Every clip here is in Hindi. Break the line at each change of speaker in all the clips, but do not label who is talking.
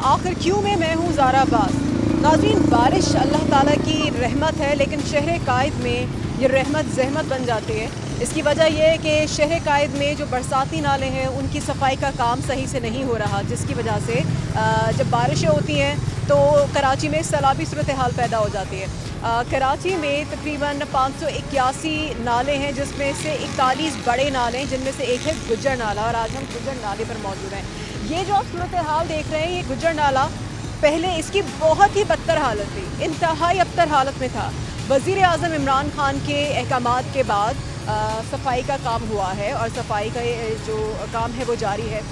आखिर क्यों में मैं हूँ ज़ारा अब्बास। नाज़रीन, बारिश अल्लाह ताला की रहमत है, लेकिन शहर कायद में ये रहमत ज़हमत बन जाती है। इसकी वजह यह है कि शहर कायद में जो बरसाती नाले हैं उनकी सफाई का काम सही से नहीं हो रहा, जिसकी वजह से जब बारिशें होती हैं तो कराची में सैलाबी सूरत हाल पैदा हो जाती है। कराची में तकरीबन 581 नाले हैं, जिसमें से 41 बड़े नाले हैं, जिनमें से एक है गुज्जर नाला, और आज हम गुज्जर नाले पर मौजूद हैं। ये जो आप सूरत हाल देख रहे हैं, ये गुज्जर नाला पहले इसकी बहुत ही बदतर हालत थी, इंतहाई अबतर हालत में था। वज़ीर आज़म इमरान खान के अहकामात के बाद सफाई का काम हुआ है, और सफाई का जो काम है वो जारी है।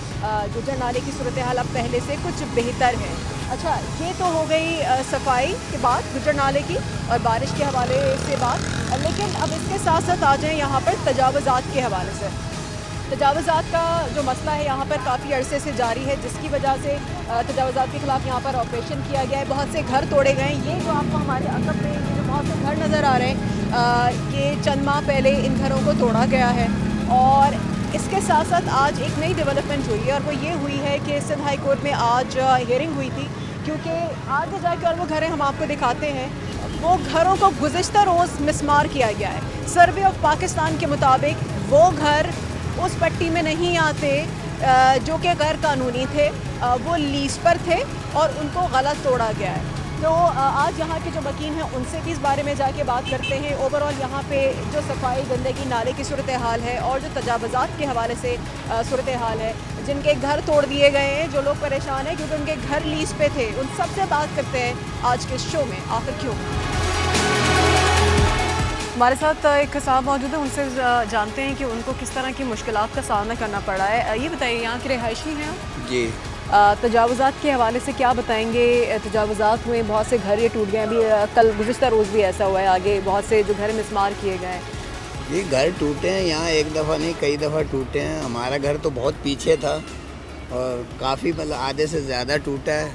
गुज्जर नाले की सूरत हाल अब पहले से कुछ बेहतर है। अच्छा, ये तो हो गई सफाई के बाद गुज्जर नाले की और बारिश के हवाले से बात, लेकिन अब इसके साथ साथ आ जाएँ यहाँ पर तजावुज़ात के हवाले से। तजावुज़ात का जो मसला है यहाँ पर काफ़ी अरसे से जारी है, जिसकी वजह से तजावुज़ात के ख़िलाफ़ यहाँ पर ऑपरेशन किया गया है। बहुत से घर तोड़े गए हैं। ये जो आपको हमारे अकब में ये जो बहुत से घर नज़र आ रहे हैं, ये चंद माह पहले इन घरों को तोड़ा गया है। और इसके साथ साथ आज एक नई डेवलपमेंट हुई है, और वो ये हुई है कि सिंध हाई कोर्ट में आज हियरिंग हुई थी, क्योंकि आगे जाके और वो घरें हम आपको दिखाते हैं, वो घरों को गुज़िश्ता रोज़ मिसमार किया गया है। सर्वे ऑफ पाकिस्तान के मुताबिक वो घर उस पट्टी में नहीं आते जो कि गैर कानूनी थे, वो लीज पर थे और उनको गलत तोड़ा गया है। तो आज यहाँ के जो वकील हैं उनसे भी इस बारे में जाके बात करते हैं। ओवरऑल यहाँ पे जो सफाई, गंदगी, नाले की सूरत हाल है, और जो तजावुज़ात के हवाले से सूरत हाल है, जिनके घर तोड़ दिए गए हैं, जो लोग परेशान हैं क्योंकि उनके घर लीज पे थे, उन सब से बात करते हैं आज के शो में आखिर क्यों। हमारे साथ एक साहब मौजूद है, उनसे जानते हैं कि उनको किस तरह की मुश्किलात का सामना करना पड़ा है। ये बताइए, यहाँ के रिहायशी हैं आप? जी। तजावुज़ात के हवाले से क्या बताएंगे? तजावुज़ात हुए, बहुत से घर ये टूट गए। अभी कल गुज़िश्ता रोज़ भी ऐसा हुआ है, आगे बहुत से जो घर मिसमार किए गए हैं।
ये घर टूटे हैं, यहाँ एक दफ़ा नहीं कई दफ़ा टूटे हैं। हमारा घर तो बहुत पीछे था और काफ़ी मतलब आधे से ज़्यादा टूटा है।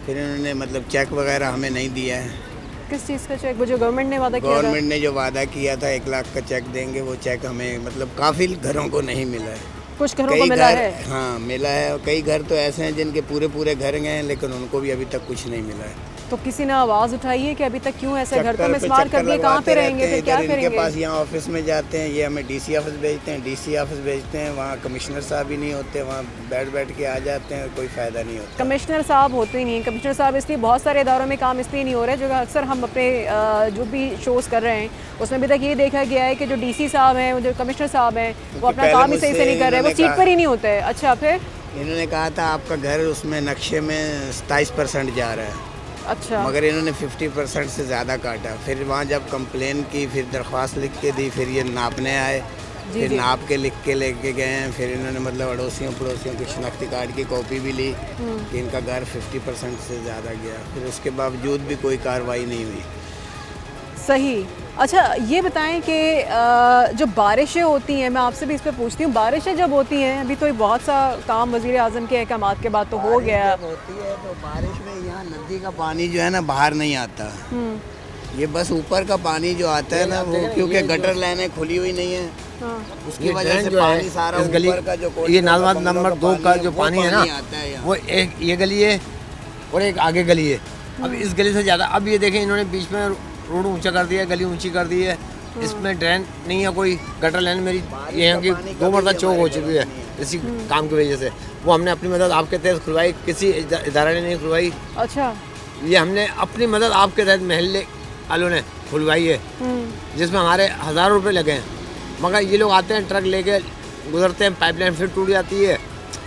फिर इन्होंने मतलब चेक वगैरह हमें नहीं दिया है।
किस चीज़ का चेक? वो जो गवर्नमेंट ने वादा किया था?
गवर्नमेंट ने जो वादा किया था 1 लाख का चेक देंगे, वो चेक हमें मतलब काफ़ी घरों को नहीं मिला है।
कुछ घरों को मिला है?
हाँ मिला है, और कई घर तो ऐसे हैं जिनके पूरे घर गए हैं, लेकिन उनको भी अभी तक कुछ नहीं मिला है।
तो किसी ने आवाज़ उठाई है कि अभी तक क्यों ऐसे घर को मिसमार कर दिए? कहाँ पे रहेंगे फिर, क्या करेंगे?
इनके पास यहाँ ऑफिस में जाते हैं, ये हमें डीसी ऑफिस भेजते हैं, डीसी ऑफिस भेजते हैं, वहाँ कमिश्नर साहब ही नहीं होते, वहाँ बैठ के आ जाते हैं, कोई फ़ायदा नहीं होता।
कमिश्नर साहब होते ही नहीं। कमिश्नर साहब इसलिए बहुत सारे इदारों में काम इसलिए नहीं हो रहा है, जो अक्सर हम अपने जो भी शोज़ कर रहे हैं उसमें अभी तक ये देखा गया है कि जो डीसी साहब हैं, जो कमिश्नर साहब हैं, वो अपना काम ही सही से नहीं कर रहे, वो सीट पर ही नहीं होते। अच्छा, फिर
इन्होंने कहा था आपका घर उसमें नक्शे में 27% जा रहा है।
अच्छा,
मगर इन्होंने 50% से ज़्यादा काटा। फिर वहाँ जब कंप्लेन की, फिर दरख्वास्त लिख के दी, फिर ये नापने आए, फिर नाप के लिख के लेके गए हैं। फिर इन्होंने मतलब अड़ोसियों पड़ोसियों की शनाख्ती कार्ड की कॉपी भी ली कि इनका घर 50% से ज़्यादा गया। फिर उसके बावजूद भी कोई कार्रवाई नहीं हुई।
सही। अच्छा, ये बताएं कि जो बारिशें होती हैं, मैं आपसे भी इस पर पूछती हूँ, बारिशें जब होती हैं, अभी तो बहुत सा काम वज़ीर आज़म के अहकामात के बाद तो हो गया।
जब होती है तो बारिश में यहाँ नदी का पानी जो है ना बाहर नहीं आता, ये बस ऊपर का पानी जो आता है ना, वो क्योंकि गटर लाइनें खुली हुई नहीं है, उसकी वजह से पानी सारा ऊपर का जो
ये नाला नंबर 2 का जो पानी है ना, वो एक ये गली है और एक आगे गली है। अब इस गली से ज़्यादा, अब ये देखें इन्होंने बीच में रोड ऊंचा कर दिया है, गली ऊंची कर दी है, इसमें ड्रेन नहीं है, कोई गटर लाइन मेरी यहाँ की 2 मरतबा चौक हो चुकी है इसी काम की वजह से। वो हमने अपनी मदद आपके तहत खुलवाई, किसी इदारे ने नहीं खुलवाई।
अच्छा,
ये हमने अपनी मदद आपके तहत महल्ले वालों ने खुलवाई है, जिसमें हमारे 1000 रुपये लगे हैं। मगर ये लोग आते हैं, ट्रक लेके गुजरते हैं, पाइपलाइन फिर टूट जाती है,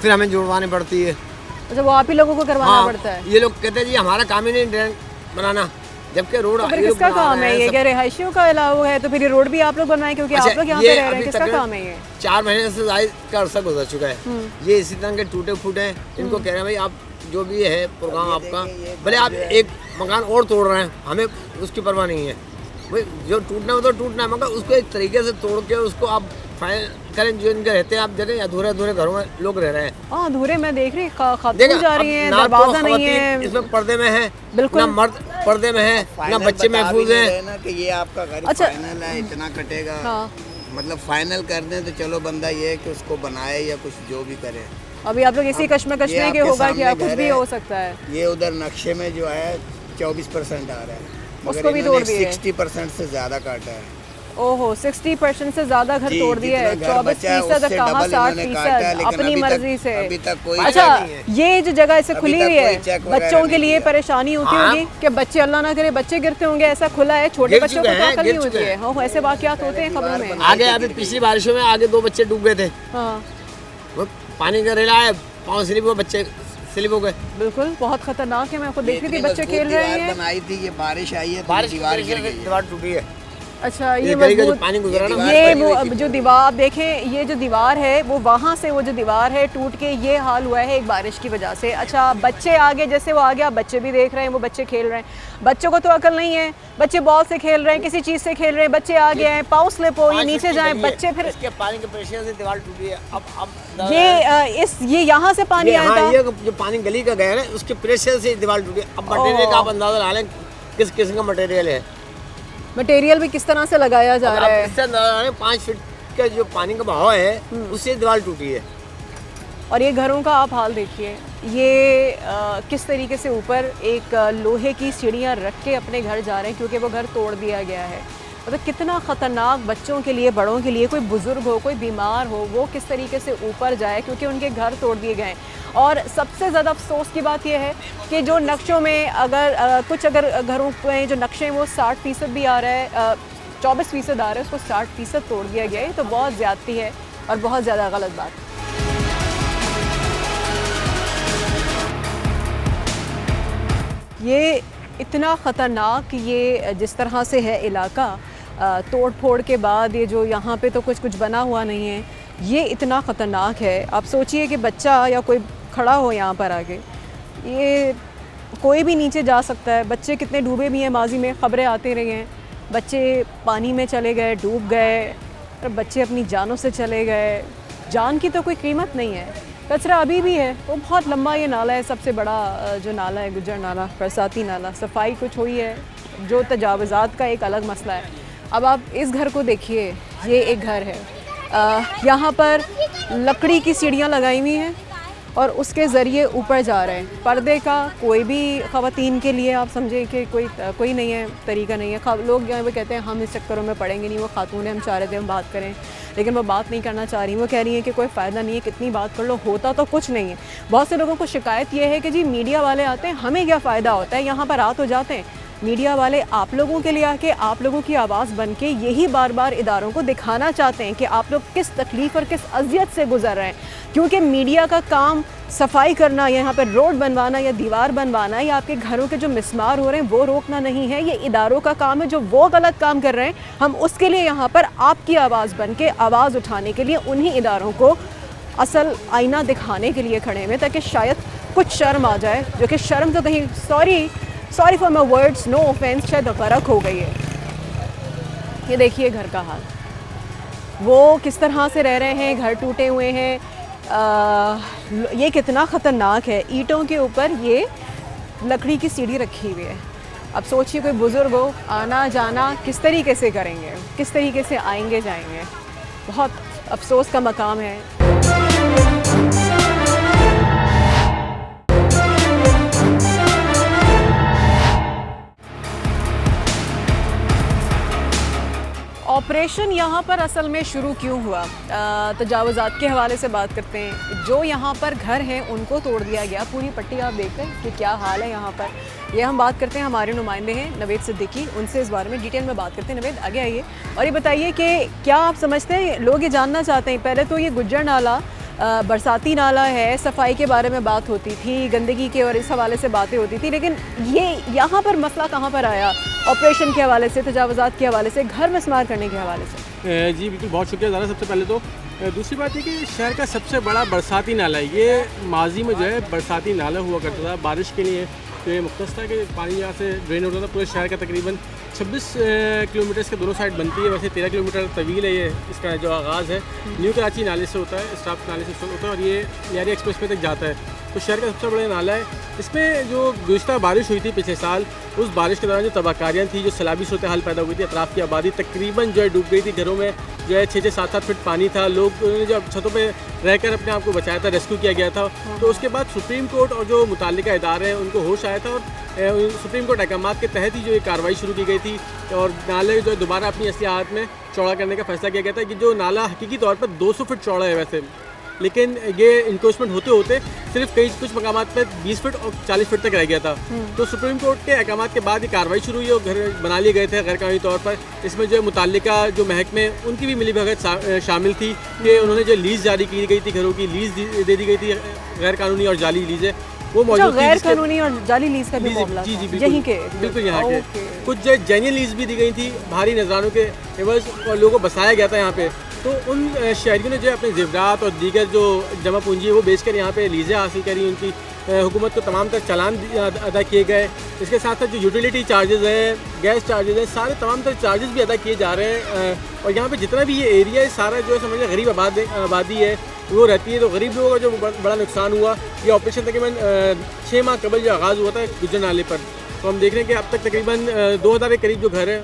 फिर हमें जुड़वानी पड़ती है।
अच्छा, वो आप ही लोगों को करवाना पड़ता है?
ये लोग कहते हैं जी हमारा काम ही नहीं ड्रेन बनाना, जबकि रोड
किसका काम है? ये क्या रिहायशियों का अलावा है? तो फिर ये रोड भी आप लोग बनाए, क्योंकि आप लोग यहाँ पे रह रहे हैं। किसका काम है ये?
4 महीने से ज़ायद का अरसा गुजर चुका है, ये इसी तरह के टूटे फूटे हैं। इनको कह रहे हैं भाई आप जो भी है प्रोग्राम आपका, भले आप एक मकान और तोड़ रहे हैं, हमें उसकी परवाह नहीं है। भाई जो टूटना हो तो टूटना है, मगर उसको एक तरीके से तोड़ के उसको आप फाइनल करें। जो इनके रहते हैं, आप देखें अधूरे घरों में लोग रह रहे हैं।
हाँ, अधूरे मैं देख रही खातून जा रही हैं, दरवाजा नहीं है,
इसमें पर्दे में है,
बिल्कुल
ना मर्द पर्दे में है, ना बच्चे महफूज हैं
ना कि ये आपका घर
अच्छा,
फाइनल है, इतना कटेगा।
हाँ,
मतलब फाइनल कर दें तो चलो बंदा ये है कि उसको बनाए या कुछ जो भी करे।
अभी आप लोग इसी कश्मकश
ये
में कि
आपके
होगा
सामने
क्या, कुछ
घर
भी
है।
हो सकता है।
ये उधर नक्शे में जो है 24% आ रहा है,
उसको भी तोड़ दिए।
60% से ज़्यादा काटा है।
ओहो, 60% से ज्यादा घर
जी,
तोड़ दिया है।
जितना घर बचा है
24%
उससे
कहाँ,
डबल इन्होंने काटा है,
60%
लेकिन
अपनी
अभी तक-
मर्जी से।
अभी तक कोई
अच्छा,
चेक नहीं है।
ये जो जगह ऐसे
अभी
खुली
तक
हुई
कोई
है,
चेक वगैरह
बच्चों के
नहीं
लिए
किया।
परेशानी होती
हाँ।
होगी कि बच्चे, अल्लाह ना करे, बच्चे गिरते होंगे, ऐसा खुला है, छोटे
गिर
बच्चों को
चुके
तो
हैं,
अकल
गिर
नहीं होती
चुके
है। हाँ, ऐसे वाकयात होते हैं खबरों में।
आगे अभी पिछली बारिशों में आगे 2 बच्चे डूब गए थे,
हाँ
वो पानी का रेला है, पाँव स्लिप हुए, बच्चे स्लिप हो गए।
बिल्कुल, बहुत खतरनाक है। मैं आपको देख रही थी
इतनी
बच्चे
मजबूत
खेल रहे
दीवार
हैं।
बनाई थी, ये बारिश आई है तो
बारिश
दीवार गिर गई है।
दीवार टूटी है।
अच्छा, ये
ये गली का जो
मजबूत,
पानी गुजरा ना,
दीवार
ये
बनी
वो
हुई थी।
जो दीवार आप देखें, ये जो दीवार है वो वहाँ से वो जो दीवार है टूट के ये हाल हुआ है एक बारिश की वजह से। अच्छा, बच्चे आगे जैसे वो आ गया, बच्चे भी देख रहे हैं, वो बच्चे खेल रहे हैं। बच्चों को तो अकल नहीं है, बच्चे बॉल से खेल रहे हैं, किसी चीज़ से खेल रहे हैं, बच्चे आ गए हैं, पाँव स्लिप हो, ये नीचे जाए, बच्चे फिर
इसके पानी के प्रेशर से दीवार टूटी है। अब
ये यहाँ से पानी आया था।
ये जो पानी गली का गया है उसके प्रेशर से दीवार टूटी है। अब मटेरियल का आप अंदाजा ला लें किस किस्म का मटेरियल है।
मटेरियल भी किस तरह से लगाया जा रहा है।
इससे अंदाजा ला लें 5 फीट का जो पानी का बहाव है उससे दीवार टूटी है।
और ये घरों का आप हाल देखिए, ये किस तरीके से ऊपर एक लोहे की सीढ़ियाँ रख के अपने घर जा रहे हैं क्योंकि वो घर तोड़ दिया गया है। मतलब कितना ख़तरनाक बच्चों के लिए, बड़ों के लिए, कोई बुज़ुर्ग हो, कोई बीमार हो, वो किस तरीके से ऊपर जाए क्योंकि उनके घर तोड़ दिए गए हैं। और सबसे ज़्यादा अफसोस की बात यह है कि जो नक्शों में अगर कुछ अगर घरों में जो नक्शे हैं वो 60% भी आ रहा है, 24% आ रहा है, उसको 60% तोड़ दिया गया है। तो बहुत ज़्यादती है और बहुत ज़्यादा गलत बात है। ये इतना ख़तरनाक, ये जिस तरह से है इलाका, तोड़ फोड़ के बाद ये जो यहाँ पे तो कुछ बना हुआ नहीं है, ये इतना ख़तरनाक है। आप सोचिए कि बच्चा या कोई खड़ा हो यहाँ पर आगे, ये कोई भी नीचे जा सकता है। बच्चे कितने डूबे भी हैं, माजी में ख़बरें आती रही हैं, बच्चे पानी में चले गए, डूब गए, और बच्चे अपनी जानों से चले गए। जान की तो कोई कीमत नहीं है। कचरा अभी भी है, वो बहुत लंबा ये नाला है, सबसे बड़ा जो नाला है गुज्जर नाला, बरसाती नाला। सफाई कुछ हुई है, जो तजावुज़ात का एक अलग मसला है। अब आप इस घर को देखिए, ये एक घर है, यहाँ पर लकड़ी की सीढ़ियाँ लगाई हुई हैं और उसके ज़रिए ऊपर जा रहे हैं। पर्दे का कोई भी ख़वातीन के लिए आप समझें कि कोई नहीं है, तरीका नहीं है। लोग यहाँ पे कहते हैं हम इस चक्करों में पड़ेंगे नहीं, वो खातून है, हम चाह रहे थे हम बात करें, लेकिन वो बात नहीं करना चाह रही। वो कह रही हैं कि कोई फ़ायदा नहीं है, कितनी बात कर लो, होता तो कुछ नहीं है। बहुत से लोगों को शिकायत ये है कि जी मीडिया वाले आते हैं, हमें क्या फ़ायदा होता है, यहाँ पर आ तो जाते हैं। मीडिया वाले आप लोगों के लिए आके आप लोगों की आवाज़ बन के यही बार बार इदारों को दिखाना चाहते हैं कि आप लोग किस तकलीफ़ और किस अज़ियत से गुज़र रहे हैं। क्योंकि मीडिया का काम सफाई करना, यहाँ पर रोड बनवाना या दीवार बनवाना या आपके घरों के जो मिसमार हो रहे हैं वो रोकना नहीं है। ये इदारों का काम है, जो वो गलत काम कर रहे हैं हम उसके लिए यहाँ पर आपकी आवाज़ बन के आवाज़ उठाने के लिए उन्हीं इदारों को असल आईना दिखाने के लिए खड़े हुए, ताकि शायद कुछ शर्म आ जाए, जो कि शर्म तो कहीं, sorry for my words, no offence, शायद गरक हो गई है। ये देखिए घर का हाल, वो किस तरह से रह रहे हैं, घर टूटे हुए हैं। ये कितना ख़तरनाक है, ईंटों के ऊपर ये लकड़ी की सीढ़ी रखी हुई है। अब सोचिए कोई बुज़ुर्ग हो, आना जाना किस तरीके से करेंगे, किस तरीके से आएंगे जाएंगे। बहुत अफसोस का मकाम है। ऑपरेशन यहाँ पर असल में शुरू क्यों हुआ, तजावुज़ात के हवाले से बात करते हैं। जो यहाँ पर घर हैं उनको तोड़ दिया गया, पूरी पट्टी आप देख रहे हैं कि क्या हाल है यहाँ पर। ये हम बात करते हैं, हमारे नुमाइंदे हैं नवेद सिद्दीकी, उनसे इस बारे में डिटेल में बात करते हैं। नवेद आगे आइए और ये बताइए कि क्या आप समझते हैं, लोग ये जानना चाहते हैं, पहले तो ये गुज्जर नाला बरसाती नाला है, सफाई के बारे में बात होती थी, गंदगी के और इस हवाले से बातें होती थी, लेकिन ये यहाँ पर मसला कहाँ पर आया? ऑपरेशन के हवाले से, तजावुज़ात के हवाले से, घर मिसमार करने के हवाले से।
जी बिल्कुल, बहुत शुक्रिया ज़रा। सबसे पहले तो दूसरी बात है कि शहर का सबसे बड़ा बरसाती नाला है। ये माजी में जो है बरसाती नाला हुआ करता था, बारिश के लिए तो ये मुख्तस था कि पानी यहाँ से ड्रेन होता था। पूरे शहर का तकरीबन 26 किलोमीटर के दोनों साइड बनती है। वैसे 13 किलोमीटर तवील है ये, इसका जो आगाज़ है न्यू कराची नाले से होता है, स्टाफ नाले से होता है और ये लियारी एक्सप्रेस वे तक जाता है। तो शहर का सबसे बड़ा नाला है। इसमें जो गुज़श्ता बारिश हुई थी पिछले साल, उस बारिश के दौरान जो तबाहकारियाँ थी, जो सैलाबी सूरत हाल पैदा हुई थी, अतराफ़ की आबादी तकरीबन जो है डूब गई थी। घरों में जो है 6-6, 7-7 फीट पानी था। लोग जो छतों पे रहकर अपने आप को बचाया था, रेस्क्यू किया गया था। तो उसके बाद सुप्रीम कोर्ट और जो मुताल्लिका इदारे हैं उनको होश आया था और सुप्रीम कोर्ट अहकामात के तहत ही जो ये कार्रवाई शुरू की गई थी और नाले जो दोबारा अपनी असली हालत में चौड़ा करने का फैसला किया गया था कि जो नाला हकीकी तौर पर 200 फीट चौड़ा है वैसे, लेकिन ये इंक्रोचमेंट होते होते सिर्फ कुछ मकामात पर 20 फीट और 40 फीट तक रह गया था। तो सुप्रीम कोर्ट के अहकामात के बाद ये कार्रवाई शुरू हुई और घर बना लिए गए थे गैर कानूनी तौर पर। इसमें जो मुताल्लिका जो महकमे उनकी भी मिली भगत शामिल थी कि उन्होंने जो लीज़ जारी की गई थी, घरों की लीज़ दे दी गई थी, गैर कानूनी और जाली लीज़ें वो मौजूद थी।
गैर कानूनी और जाली लीज का भी मामला
जी
था यहीं के,
बिल्कुल यहाँ के कुछ जो जेन्युइन लीज भी दी गई थी भारी नजरानों के एवज और लोगों को बसाया गया था यहाँ पे। तो उन शहरियों ने जो अपने ज़ेवरात और दीगर जो जमा पूंजी है वो बेचकर यहाँ पे लीज़ें हासिल करी। उनकी हुकूमत को तमाम तर चालान अदा किए गए। इसके साथ साथ जो यूटिलिटी चार्जेस हैं, गैस चार्जेस हैं, सारे तमाम तर चार्जेस भी अदा किए जा रहे हैं। और यहाँ पे जितना भी ये एरिया है सारा जो है समझिए गरीब आबादी है वो रहती है। तो गरीब लोगों का जो बड़ा नुकसान हुआ, ये ऑपरेशन तकरीबन 6 माह कबल जो आगाज़ हुआ था गुजर नाले पर। तो हम देख रहे हैं कि अब तक तकरीबन 2000 के करीब जो घर है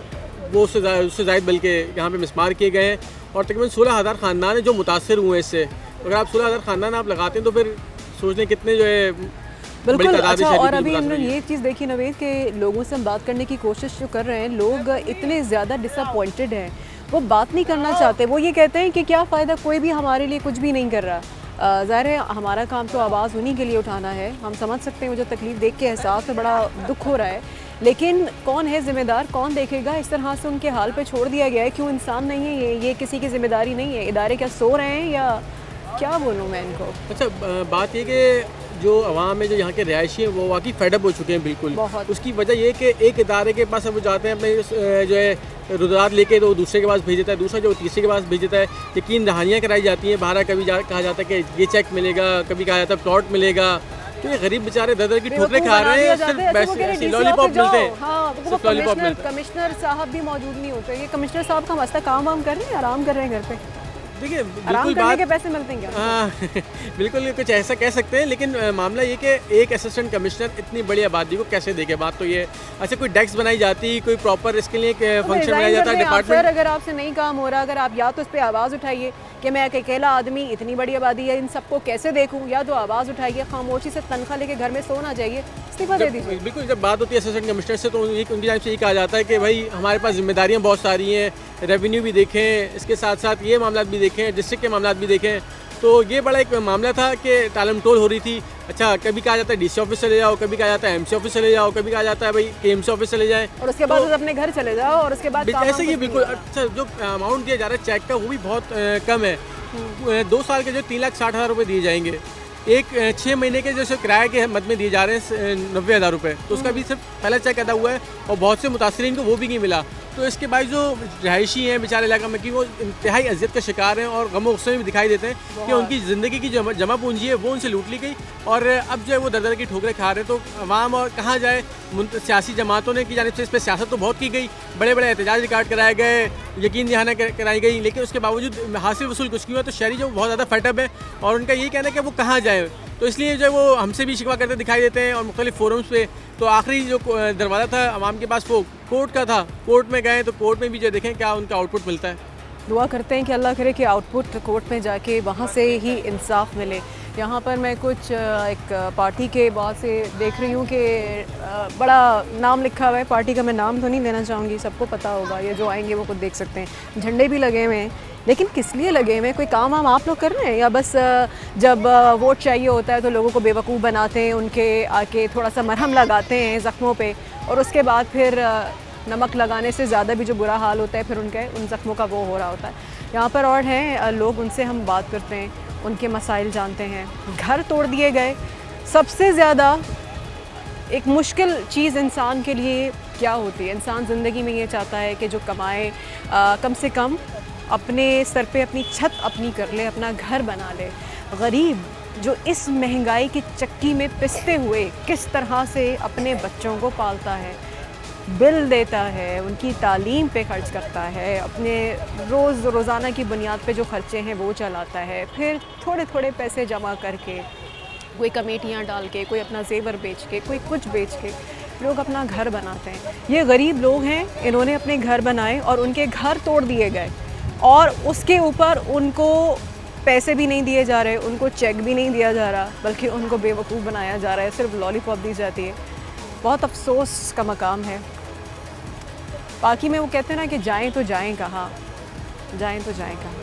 वो उससे ज़ायद बल्कि यहाँ पे मिसमार किए गए हैं और तकरीबन 16000 ख़ानदान है जो मुतासर हुए हैं इससे। अगर आप 16000 ख़ानदान आप लगाते हैं तो फिर सोच लें कितने जो है
बिल्कुल। अच्छा, और अभी हमने ये चीज़ देखी नवेद के लोगों से हम बात करने की कोशिश जो कर रहे हैं, लोग इतने ज़्यादा डिसअपॉइंटेड हैं, वो बात नहीं करना चाहते। वो ये कहते हैं कि क्या फ़ायदा, कोई भी हमारे लिए कुछ भी नहीं कर रहा। ज़ाहिर है हमारा काम तो आवाज़ उन्हीं के लिए उठाना है। हम समझ सकते हैं, मुझे तकलीफ़ देख के एहसास में बड़ा दुख हो रहा है, लेकिन कौन है ज़िम्मेदार, कौन देखेगा? इस तरह से उनके हाल पे छोड़ दिया गया है। क्यों इंसान नहीं है ये किसी की ज़िम्मेदारी नहीं है? इदारे क्या सो रहे हैं या क्या बोलूँ मैं इनको?
अच्छा, बात ये कि जो अवाम है, जो यहाँ के रिहायशी हैं, वो वाकई फेडअप हो चुके हैं बिल्कुल। उसकी वजह ये कि एक इदारे के पास अब वो जाते हैं अपने जो है रुदात लेके, तो दूसरे के पास भेज देता है, दूसरा जो तीसरे के पास भेज देता है। यकीन दहानियाँ कराई जाती हैं बाहर, कभी कहा जाता है कि ये चेक मिलेगा, कभी कहा जाता है प्लॉट मिलेगा। तो ये गरीब बेचारे दर की ठोकरें खा रहे हैं, सिर्फ लॉलीपॉप मिलते हैं।
हाँ, कमिश्नर साहब भी मौजूद नहीं होते। ये कमिश्नर साहब का मस्त काम वाम कर रहे हैं, आराम कर रहे हैं घर पे।
देखिए
आराम करने के पैसे मिलते हैं क्या?
हाँ बिल्कुल कुछ ऐसा कह सकते हैं, लेकिन मामला ये कि एक असिस्टेंट कमिश्नर इतनी बड़ी आबादी को कैसे देखे? बात तो ये, अच्छा कोई डेस्क बनाई जाती, कोई प्रॉपर इसके लिए फंक्शन बनाया जाता है डिपार्टमेंट।
अगर आपसे नहीं काम हो रहा, अगर आप या तो इस पर आवाज़ उठाइए कि मैं एक अकेला आदमी, इतनी बड़ी आबादी है, इन सबको कैसे देखूं, या तो आवाज़ उठाइए, खामोशी से तनख्वाह लेके घर में सो ना जाइए, इस्तीफा दे दीजिए।
बिल्कुल, जब बात होती है असिस्टेंट कमिश्नर से तो उनकी जानिब से ये कहा जाता है कि भाई हमारे पास जिम्मेदारियाँ बहुत सारी हैं, रेवेन्यू भी देखें, इसके साथ साथ ये मामला भी देखें, डिस्ट्रिक्ट के मामला भी देखें। तो ये बड़ा एक मामला था कि टालम टोल हो रही थी। अच्छा, कभी कहा जाता है डीसी ऑफिस चले जाओ, कभी कहा जाता है एमसी ऑफिस चले जाओ, कभी कहा जाता है भाई केएमसी ऑफिस चले जाएं,
और उसके बाद अपने घर चले जाओ, और उसके बाद
ऐसे ही बिल्कुल। अच्छा, जो अमाउंट दिया जा रहा है चेक का वो भी बहुत कम है। 2 साल के जो 3,60,000 रुपये दिए जाएंगे, एक 6 महीने के जो किराए के मद में दिए जा रहे हैं 90,000 रुपये, तो उसका भी सिर्फ पहला चेक अदा हुआ है और बहुत से मुतासरीन को वो भी नहीं मिला। तो इसके बाद जो रहायशी हैं बेचारे इलाका में, कि वो इंतहाई अजियत का शिकार हैं और गम गुस्से में भी दिखाई देते हैं कि उनकी ज़िंदगी की जो जमा पूंजी है वो उनसे लूट ली गई और अब जो है वो दर की ठोकरें खा रहे हैं। तो अवाम और कहाँ जाए? सियासी जमातों ने की जानिब से इस पर सियासत तो बहुत की गई, बड़े बड़े एहतजाज रिकॉर्ड कराए गए, यकीन दहाना कराई गई, लेकिन उसके बावजूद हासिल वसूल कुछ नहीं हुआ। तो शहरी जो बहुत ज़्यादा फेटअप है और उनका यही कहना है कि वो कहाँ जाए। तो इसलिए जो है वो हमसे भी शिकवा करते दिखाई देते हैं और मुख्तलिफ फोरम्स पे। तो आखिरी जो दरवाज़ा था आवाम के पास वो कोर्ट का था, कोर्ट में गए तो कोर्ट में भी जो देखें क्या उनका आउटपुट मिलता है।
दुआ करते हैं कि अल्लाह करे कि आउटपुट कोर्ट में जाके वहाँ से ही इंसाफ मिले। यहाँ पर मैं कुछ एक पार्टी के बहुत से देख रही हूँ कि बड़ा नाम लिखा हुआ है पार्टी का, मैं नाम तो नहीं लेना चाहूँगी, सबको पता होगा, ये जो आएंगे वो खुद देख सकते हैं। झंडे भी लगे हुए हैं, लेकिन किस लिए लगे हुए हैं? कोई काम वाम आप लोग कर रहे हैं या बस जब वोट चाहिए होता है तो लोगों को बेवकूफ़ बनाते हैं, उनके आके थोड़ा सा मरहम लगाते हैं ज़ख्मों पे, और उसके बाद फिर नमक लगाने से ज़्यादा भी जो बुरा हाल होता है फिर उन ज़ख्मों का वो हो रहा होता है। यहाँ पर और हैं लोग, उनसे हम बात करते हैं, उनके मसाइल जानते हैं। घर तोड़ दिए गए। सबसे ज़्यादा एक मुश्किल चीज़ इंसान के लिए क्या होती है? इंसान ज़िंदगी में ये चाहता है कि जो कमाए कम से कम अपने सर पे अपनी छत अपनी कर ले, अपना घर बना ले। गरीब जो इस महंगाई की चक्की में पिसते हुए किस तरह से अपने बच्चों को पालता है, बिल देता है, उनकी तालीम पे खर्च करता है, अपने रोज़ाना की बुनियाद पे जो ख़र्चे हैं वो चलाता है, फिर थोड़े थोड़े पैसे जमा करके, कोई कमेटियाँ डाल के, कोई अपना जेवर बेच के, कोई कुछ बेच के लोग अपना घर बनाते हैं। ये गरीब लोग हैं, इन्होंने अपने घर बनाए और उनके घर तोड़ दिए गए और उसके ऊपर उनको पैसे भी नहीं दिए जा रहे, उनको चेक भी नहीं दिया जा रहा, बल्कि उनको बेवकूफ़ बनाया जा रहा है, सिर्फ लॉलीपॉप दी जाती है। बहुत अफसोस का मकाम है। बाकी में वो कहते हैं ना कि जाएं तो जाएं कहाँ, जाएं तो जाएं कहाँ।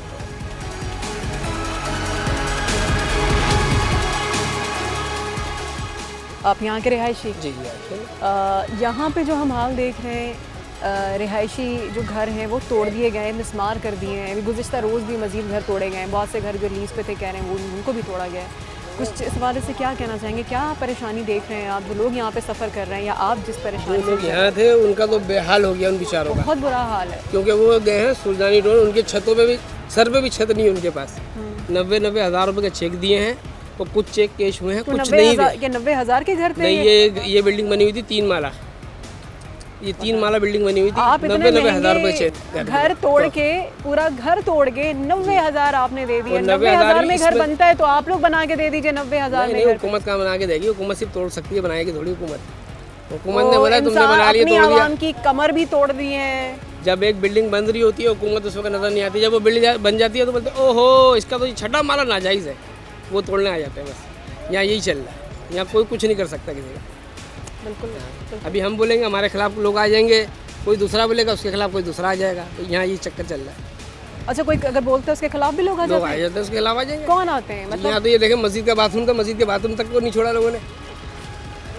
आप यहाँ के रिहायशी?
जी जी।
यहाँ पे जो हम हाल देख रहे हैं, रिहायशी जो घर हैं वो तोड़ दिए गए, मिसमार कर दिए हैं। अभी गुज़िश्ता रोज़ भी मज़ीद घर तोड़े गए हैं। बहुत से घर जो लीज़ पे थे कह रहे हैं वो उनको भी तोड़ा गया है। कुछ इस हवाले से क्या कहना चाहेंगे? क्या परेशानी देख रहे हैं आप, जो लोग यहाँ पे सफ़र कर रहे हैं, या आप जिस परेशानी
जो लोग यहाँ थे उनका तो बेहाल हो गया उन बेचारों का,
बहुत बुरा हाल है।
क्योंकि वो गए हैं सुल्तानी रोड, उनके छतों पे भी, सर पे भी छत नहीं है उनके पास। 90 हज़ार रुपये का चेक दिए हैं और कुछ चेक कैश हुए हैं, कुछ नहीं दिए।
90,000 के घर थे?
नहीं, ये बिल्डिंग बनी हुई थी 3 माला, ये 3 माला बिल्डिंग बनी हुई थी।
आप
90 हज़ार रुपये
घर तोड़ के, पूरा घर तोड़ के 90,000 आपने दे दिए। 90,000 में घर बनता है तो आप लोग बना के दे दीजिए 90,000 में।
हुकूमत का बना के देगी, हुकूमत सिर्फ तोड़ सकती है, बनाएगी थोड़ी हुकूमत। हुकूमत ने बोला तुमने बना लिया, तोड़ दिया।
आवाम की कमर भी तोड़ दी है।
जब एक बिल्डिंग बन रही होती है हुकूमत उस वक्त नजर नहीं आती, जब वो बिल्डिंग बन जाती है तो बोलते ओहो इसका तो छठा माला नाजायज़ है, वो तोड़ने आ जाते हैं। बस यहाँ यही चल रहा है, यहाँ कोई कुछ नहीं कर सकता किसी का।
बिल्कुल।
अभी हम बोलेंगे हमारे खिलाफ लोग आ जाएंगे, कोई दूसरा बोलेगा उसके खिलाफ कोई दूसरा आ जाएगा, तो यहाँ ये चक्कर चल रहा है।
अच्छा, कोई अगर बोलते हैं उसके खिलाफ भी लोग आ जाते हैं?
उसके खिलाफ आ जाएंगे।
कौन आते हैं? मतलब
यहाँ तो ये देखें मस्जिद का बाथरूम था, मस्जिद के बाथरूम तक को नहीं छोड़ा लोगों ने।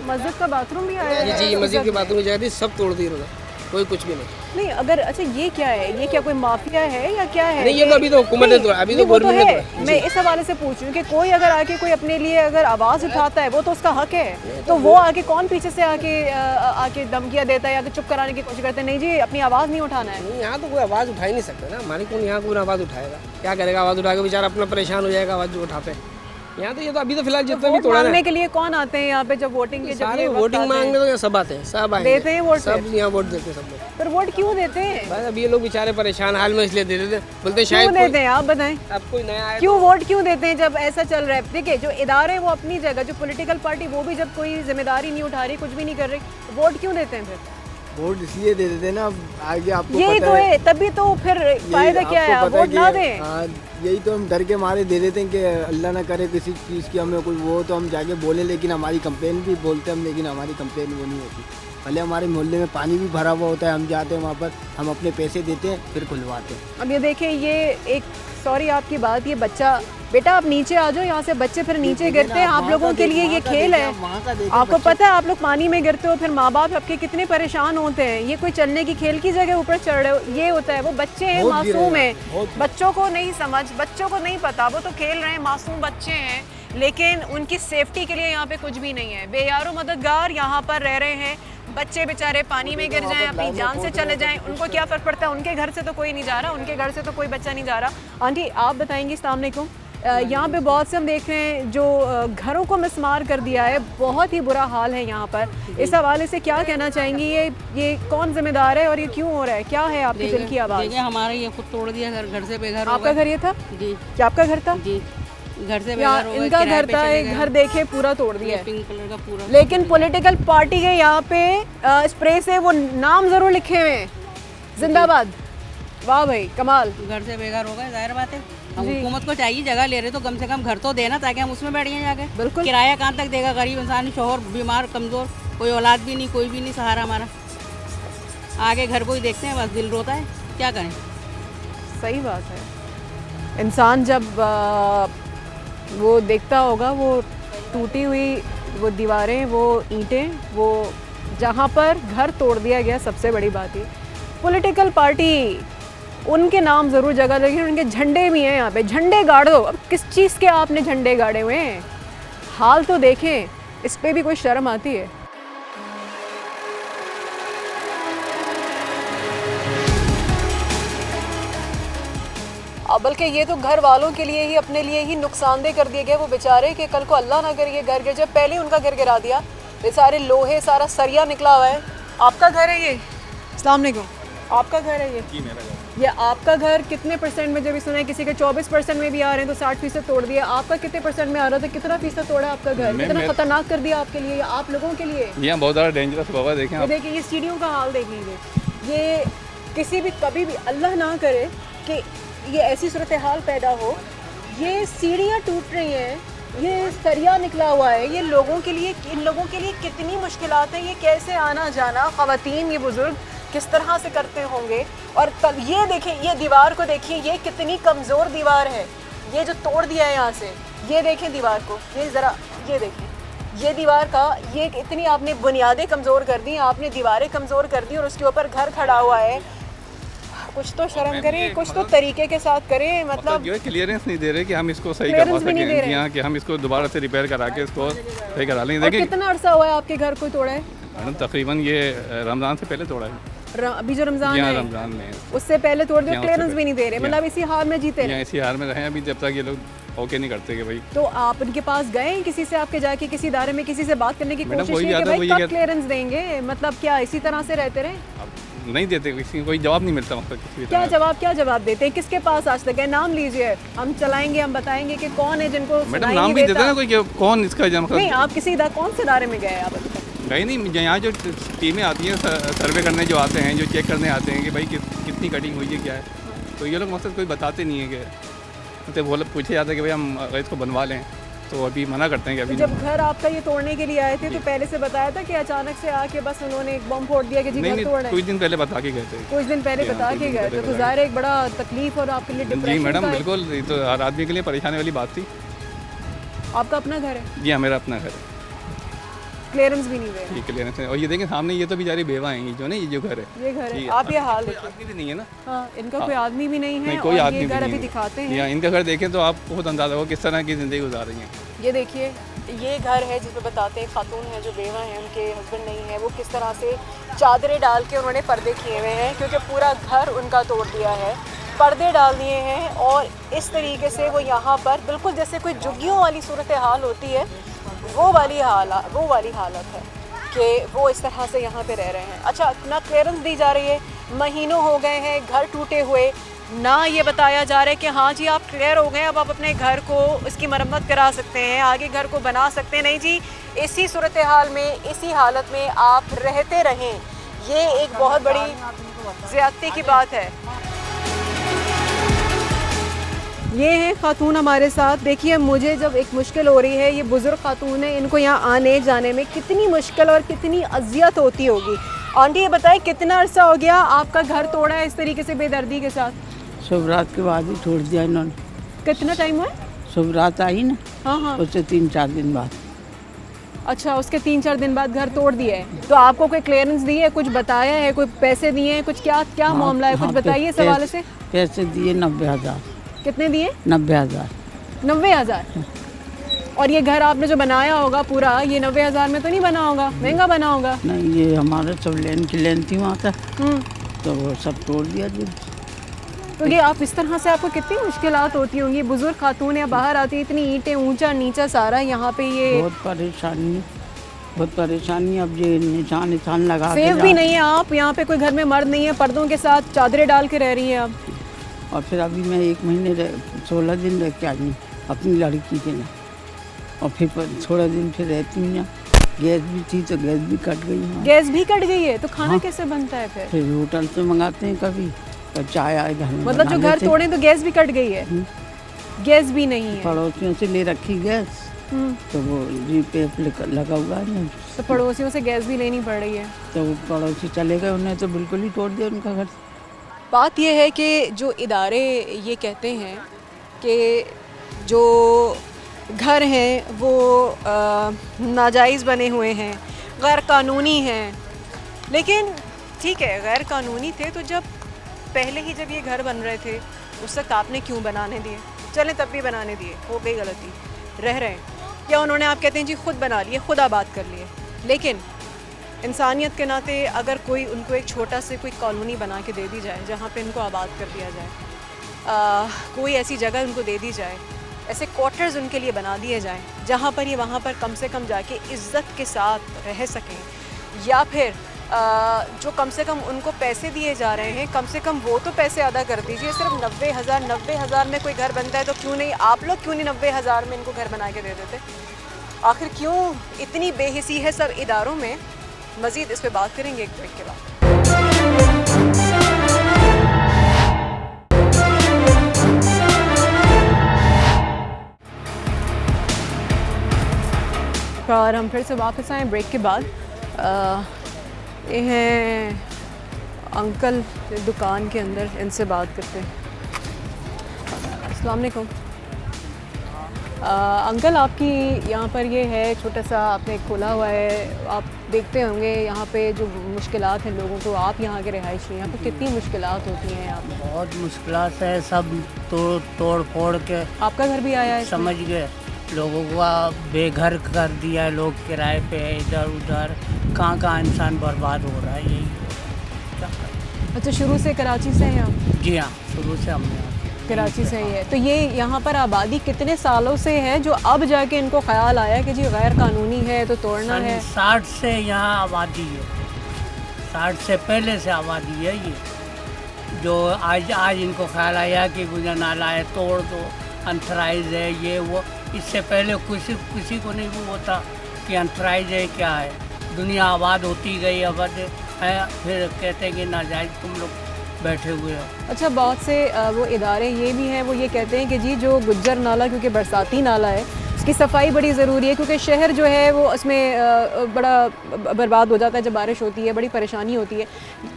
मस्जिद का बाथरूम भी आया?
जी, मस्जिद के बाथरूम की जगह थी, सब तोड़ दी उन्होंने, कोई कुछ भी नहीं।
अगर अच्छा ये क्या है, ये क्या कोई माफिया है या क्या है?
नहीं, ये तो अभी तो हुकूमत ने तोड़ा, अभी तो गवर्नमेंट ने तोड़ा।
मैं इस हवाले से पूछ रही हूँ कि कोई अगर आके कोई अपने लिए अगर आवाज़ उठाता है वो तो उसका हक है, तो वो आके कौन पीछे से आके धमकियाँ देता है या चुप कराने की कोशिश करते हैं? नहीं जी, अपनी आवाज़ नहीं उठाना है।
यहाँ तो कोई आवाज़ उठा ही नहीं सकता ना, हमारी कौन यहाँ कोई आवाज़ उठाएगा? क्या करेगा? आवाज़ उठा के बेचारा अपना परेशान हो जाएगा आवाज़ जो उठाते हैं। यहाँ तो ये तो अभी तो फिलहाल जितना भी तोड़ा
मांगने के लिए कौन आते हैं यहाँ पे जब वोटिंग के?
सारे वोटिंग मांगने तो यहाँ सब आते हैं, सब आएंगे,
देते हैं वोट,
सब यहाँ वोट देते हैं सब लोग।
पर वोट क्यों देते हैं?
बस अब ये लोग बेचारे परेशान हाल में इसलिए दे देते, बोलते हैं शायद
क्यों देते हैं, आप बताएं।
अब कोई नया आए
क्यों वोट क्यों देते हैं जब ऐसा चल रहा है? देखिए, जो इदारे वो अपनी जगह, जो पॉलिटिकल पार्टी वो भी जब कोई जिम्मेदारी नहीं उठा रही, कुछ भी नहीं कर रही, वोट क्यों देते हैं फिर?
वोट इसलिए दे देते हैं ना, आगे आपको
यही
पता
तो है, तभी तो फिर फायदा क्या है? आप वोट ना दें।
हाँ, यही तो हम डर के मारे दे देते हैं कि अल्लाह ना करे किसी चीज़ की हमें कोई वो, तो हम जाके बोले, लेकिन हमारी कंप्लेन भी बोलते हैं हम, लेकिन हमारी कंप्लेन वो नहीं होती। भले हमारे मोहल्ले में पानी भी भरा हुआ होता है, हम जाते हैं वहाँ पर, हम अपने पैसे देते हैं, फिर खुलवाते हैं।
अब ये देखें, ये एक, सॉरी आपकी बात, ये बच्चा, बेटा आप नीचे आ जाओ, यहाँ से बच्चे फिर नीचे गिरते हैं। आप लोगों के लिए ये खेल है, आपको पता है आप लोग पानी में गिरते हो, फिर माँ बाप आपके कितने परेशान होते हैं। ये कोई चलने की खेल की जगह ऊपर चढ़ रहे हो, ये होता है। वो बच्चे हैं, मासूम हैं, बच्चों को नहीं समझ, बच्चों को नहीं पता, वो तो खेल रहे हैं, मासूम बच्चे हैं, लेकिन उनकी सेफ्टी के लिए यहाँ पे कुछ भी नहीं है। बेयारो मददगार यहाँ पर रह रहे हैं, बच्चे बेचारे पानी में गिर जाएं, अपनी जान से चले जाएं, उनको क्या फ़र्क पड़ता है? उनके घर से तो कोई नहीं जा रहा, उनके घर से तो कोई बच्चा नहीं जा रहा। आंटी आप बताएंगी, अस्सलाम वालेकुम। यहाँ पे बहुत से हम देख रहे हैं जो घरों को मिसमार कर दिया है, बहुत ही बुरा हाल है यहाँ पर। इस हवाले से क्या कहना चाहेंगी? ये कौन जिम्मेदार है और ये क्यों हो रहा है? क्या है आपके दिल की आवाज़?
हमारा ये खुद तोड़ दिया घर से बेघर।
आपका घर ये था?
जी।
क्या आपका घर था?
जी, घर से बेघर हो गए,
इनका
किराए
घर
पे
था,
चले
एक
गए।
घर देखे पूरा तोड़ दिया है,
पिंक कलर का पूरा।
लेकिन पॉलिटिकल पार्टी के यहाँ पे स्प्रे से वो नाम जरूर लिखे हुए हैं, जिंदाबाद। वाह भाई, कमाल।
घर से बेघर हो गए, जाहिर बात है। हम हुकूमत को चाहिए, जगह ले रहे तो कम से कम घर तो देना, ताकि हम उसमें बैठ जाके।
बिल्कुल।
किराया कहाँ तक देगा गरीब इंसान, शोहर बीमार कमज़ोर, कोई औलाद भी नहीं, कोई भी नहीं सहारा हमारा। आगे घर को ही देखते हैं, बस दिल रोता है, क्या करें।
सही बात है। इंसान जब वो देखता होगा वो टूटी हुई वो दीवारें, वो ईंटें, वो जहाँ पर घर तोड़ दिया गया, सबसे बड़ी बात ये पॉलिटिकल पार्टी, उनके नाम ज़रूर जगह, लेकिन उनके झंडे भी हैं यहाँ पे। झंडे गाड़ दो, अब किस चीज़ के आपने झंडे गाड़े हुए हैं? हाल तो देखें, इस पे भी कोई शर्म आती है? बल्कि ये तो घर वालों के लिए ही, अपने लिए ही नुकसानदेह कर दिए गए वो बेचारे, कि कल को अल्लाह ना करे ये घर गिर जाए। पहले ही उनका घर गिरा दिया, बेचारे लोहे सारा सरिया निकला हुआ है, आपका घर है ये? अस्सलाम वालेकुम। आपका घर है ये?
जी मेरा घर।
ये आपका घर कितने परसेंट में, जब भी सुना है किसी के 24% में भी आ रहे हैं तो 60% तोड़ दिया, आपका कितने परसेंट में आ रहा था? कितना फीसद तोड़ा आपका घर? कितना खतरनाक कर दिया आपके लिए, आप लोगों के लिए?
यहाँ बहुत ज़्यादा डेंजरस बाबा, देखें आप।
देखिए ये सीढ़ियों का हाल देख लीजिए। ये किसी भी कभी भी अल्लाह ना करे कि ये ऐसी सूरत हाल पैदा हो, ये सीढ़ियाँ टूट रही हैं, ये सरिया निकला हुआ है, ये लोगों के लिए, इन लोगों के लिए कितनी मुश्किलात हैं। ये कैसे आना जाना, ख़वातीन, ये बुज़ुर्ग किस तरह से करते होंगे। और तब ये देखें, ये दीवार को देखिए, ये कितनी कमज़ोर दीवार है, ये जो तोड़ दिया है यहाँ से। ये देखें दीवार को, ये ज़रा ये देखें, ये दीवार का ये इतनी आपने बुनियादें कमज़ोर कर दी, आपने दीवारें कमज़ोर कर दी और उसके ऊपर घर खड़ा हुआ है। कुछ तो शर्म करें, कुछ तो तरीके के साथ करें। मतलब
जो है क्लियरनेस नहीं दे रहे कि हम इसको सही
Clearance
करवा
भी नहीं दे रहे
सकें, यहाँ कि हम इसको दोबारा से रिपेयर करा के इसको सही करा लें।
और
देखिए
कितना अरसा हुआ है आपके घर को तोड़ा है?
मैडम तकरीबन ये रमज़ान से पहले तोड़ा है।
अभी जो रमज़ान
यहाँ
है
रमज़ान में
उससे पहले तोड़ दिया,
यहाँ उससे
क्लियरेंस
पहले।
भी नहीं दे रहे, मतलब इसी हाल में जीते
यहाँ
रहे।
इसी हाल में रहे अभी जब तक ये लोग ओके नहीं करते कि भाई।
तो आप उनके पास गए किसी से, आपके जाके किसी इदारे में किसी से बात करने की
मैडम,
कोशिश
वही
की कि
आता
भाई
वही
कब
कहते-
क्लियरेंस देंगे? मतलब क्या इसी तरह से रहते रहे?
अब नहीं देते, किसी को कोई जवाब नहीं मिलता मतलब किसी भी
क्या
तरह।
क्या जवाब देते हैं? किसके पास आज तक है? नाम लीजिए, हम चलाएंगे, हम बताएंगे कि कौन है जिनको
मैडम
सुनाई
नाम
नहीं
भी देते
देता।
ना कोई कि कौन इसका
नहीं, आप किसी कौन से इदारे में गए आप अभी तक?
गए नहीं। यहाँ जो टीमें आती हैं सर्वे करने जो आते हैं, जो चेक करने आते हैं कि भाई कितनी कटिंग हुई है क्या है, तो ये लोग मकसद कोई बताते नहीं है कि तो वो लोग पूछे जाते हैं कि भाई हम अगर इसको बनवा लें, तो अभी मना करते हैं कि अभी
तो जब घर आपका ये तोड़ने के लिए आए थे तो पहले से बताया था कि अचानक से आके बस उन्होंने एक बम फोड़ दिया कि जी
नहीं
घर
नहीं,
तोड़ना है?
कुछ दिन पहले बता के गए थे।
कुछ दिन पहले
जी हाँ,
बता
कुछ
के
दिन
गए
पहले
थे, तो
बता
ज़ाहिर है एक बड़ा तकलीफ और आपके लिए
जी
डिप्रेशन
मैडम
का है।
बिल्कुल, ये तो हर आदमी के लिए परेशानी वाली बात थी।
आपका अपना घर है?
जी हाँ, मेरा अपना घर है।
क्लियरेंस भी नहीं हुए?
ठीक है, लेने से। और ये देखें सामने, ये तो बेचारी बेवा हैं, ये जो ना, ये जो घर है,
ये घर है,
ये
आप ये हाल देखिए।
आदमी भी नहीं है ना।
हाँ, इनका कोई आदमी भी नहीं है
नहीं, कोई
और
आदमी
ये
भी
घर
नहीं
अभी
है।
दिखाते
जी हाँ,
हैं।
इनका घर देखें तो आप खुद अंदाजा हो किस तरह की ज़िंदगी गुजार रही हैं।
ये देखिए, ये घर है जिसमें बताते हैं खातून है जो बेवा है, उनके हस्बैंड नहीं है, वो किस तरह से चादरें डाल के उन्होंने पर्दे किए हुए हैं क्योंकि पूरा घर उनका तोड़ दिया है, पर्दे डाल दिए हैं। और इस तरीके से वो यहाँ पर बिल्कुल जैसे कोई झुग्गियों वाली सूरत हाल होती है, वो वाली हालत है कि वो इस तरह से यहाँ पे रह रहे हैं। अच्छा, ना क्लियरेंस दी जा रही है, महीनों हो गए हैं घर टूटे हुए, ना ये बताया जा रहा है कि हाँ जी आप क्लियर हो गए, अब आप अपने घर को इसकी मरम्मत करा सकते हैं, आगे घर को बना सकते हैं। नहीं जी, इसी सूरत हाल में, इसी हालत में आप रहते रहें, ये एक बहुत बड़ी ज़्यादती की बात है। ये है खातून हमारे साथ। देखिए, मुझे जब एक मुश्किल हो रही है, ये बुज़ुर्ग खातून है, इनको यहाँ आने जाने में कितनी मुश्किल और कितनी अजियत होती होगी। आंटी ये बताएं, कितना अरसा हो गया आपका घर तोड़ा है इस तरीके से बेदर्दी के साथ?
शुभ रात के बाद ही छोड़ दिया इन्होंने।
कितना टाइम हुआ?
शुभ रात आई ना,
हाँ हाँ।
उससे 3-4 दिन बाद।
अच्छा, उसके 3-4 दिन बाद घर तोड़ दिया है। तो आपको कोई क्लियरेंस दी है, कुछ बताया है, कोई पैसे दिए हैं, कुछ क्या मामला है, कुछ बताइए इस हवाले से।
पैसे दिए 90,000।
कितने दिए?
90,000।
90,000। और ये घर आपने जो बनाया होगा पूरा, ये 90,000 में तो नहीं बना होगा, महंगा बना होगा?
नहीं, ये हमारे सब लेन थी वहाँ तक, तो वो सब तोड़ दिया जी।
तो ये आप इस तरह से, आपको कितनी मुश्किलात होती होंगी? बुजुर्ग खातून या बाहर आती, इतनी ईंटें, ऊंचा नीचा सारा यहाँ पे, ये
बहुत परेशानी। अब ये निशान लगा के
सेफ भी नहीं है। आप यहाँ पे कोई घर में मर्द नहीं है, पर्दों के साथ चादरें डाल के रह रही हैं आप।
और फिर अभी मैं 1 महीने 16 दिन रह के आई हूँ अपनी लड़की के लिए, और फिर थोड़ा दिन फिर रहती हूँ यहाँ। गैस भी थी तो गैस भी कट गई है।
गैस भी कट गई है, तो खाना
हाँ।
कैसे बनता है फिर?
होटल से मंगाते हैं कभी, तो चाय आए घर में
मतलब जो
बना
घर
लेते हैं।
तोड़े तो गैस भी कट गई है? गैस भी नहीं है?
पड़ोसियों से ले रखी गैस, तो वो जीपे लगा हुआ है ना,
तो पड़ोसियों से गैस भी लेनी पड़ रही है।
तो वो पड़ोसी चले गए, उन्हें तो बिल्कुल ही तोड़ दिया उनका घर।
बात यह है कि जो इदारे ये कहते हैं कि जो घर हैं वो नाजायज़ बने हुए हैं, गैर कानूनी हैं, लेकिन ठीक है गैर कानूनी थे तो जब पहले ही जब ये घर बन रहे थे उस वक्त आपने क्यों बनाने दिए? चलें तब भी बनाने दिए, हो गई गलती, रह रहे हैं, या उन्होंने आप कहते हैं जी खुद बना लिए, खुद आबाद कर लिए। लेकिन इंसानियत के नाते अगर कोई उनको एक छोटा से कोई कॉलोनी बना के दे दी जाए जहाँ पे इनको आबाद कर दिया जाए, कोई ऐसी जगह उनको दे दी जाए, ऐसे क्वार्टर्स उनके लिए बना दिए जाएं जहाँ पर ये वहाँ पर कम से कम जाके इज़्ज़त के साथ रह सकें, या फिर जो कम से कम उनको पैसे दिए जा रहे हैं, कम से कम वो तो पैसे अदा कर दीजिए। सिर्फ 90,000 में कोई घर बनता है तो क्यों नहीं, आप लोग क्यों नहीं 90,000 में इनको घर बना के दे देते? आखिर क्यों इतनी बेहिसी है सब इदारों में? मज़ीद इस पर बात करेंगे एक ब्रेक के बाद। और हम फिर से वापस आए ब्रेक के बाद। ये हैं अंकल दुकान के अंदर, इनसे बात करते हैं। अस्सलाम वालेकुम अंकल, आपकी यहाँ पर ये है छोटा सा आपने खोला हुआ है, आप देखते होंगे यहाँ पे जो मुश्किलात हैं लोगों को। आप यहाँ के रिहायशी हैं, यहाँ पर कितनी मुश्किलात होती हैं यहाँ पर?
बहुत मुश्किलात है, सब तोड़ फोड़ के।
आपका घर भी आया है?
समझ गए, लोगों को बेघर कर दिया है, लोग किराए पे इधर उधर, कहाँ इंसान बर्बाद हो रहा है। यही क्या करें।
अच्छा, शुरू से कराची से हैं आप?
जी हाँ, शुरू से हम
कराची से ही है। तो ये यहाँ पर आबादी कितने सालों से है जो अब जाके इनको ख्याल आया कि जी गैर कानूनी है तो तोड़ना है?
60 से यहाँ आबादी है, 60 से पहले से आबादी है ये, जो आज इनको ख्याल आया कि गुजर नाला है तोड़ दो, अंथराइज है ये वो। इससे पहले किसी को नहीं वो होता कि अंथराइज है क्या है। दुनिया आबाद होती गई, आबाद है, फिर कहते हैं कि नाजायज़ तुम लोग बैठे हुए हो।
अच्छा, बहुत से वो इदारे ये भी हैं, वो ये कहते हैं कि जी जो गुज्जर नाला, क्योंकि बरसाती नाला है, उसकी सफाई बड़ी ज़रूरी है, क्योंकि शहर जो है वो उसमें बड़ा बर्बाद हो जाता है जब बारिश होती है, बड़ी परेशानी होती है।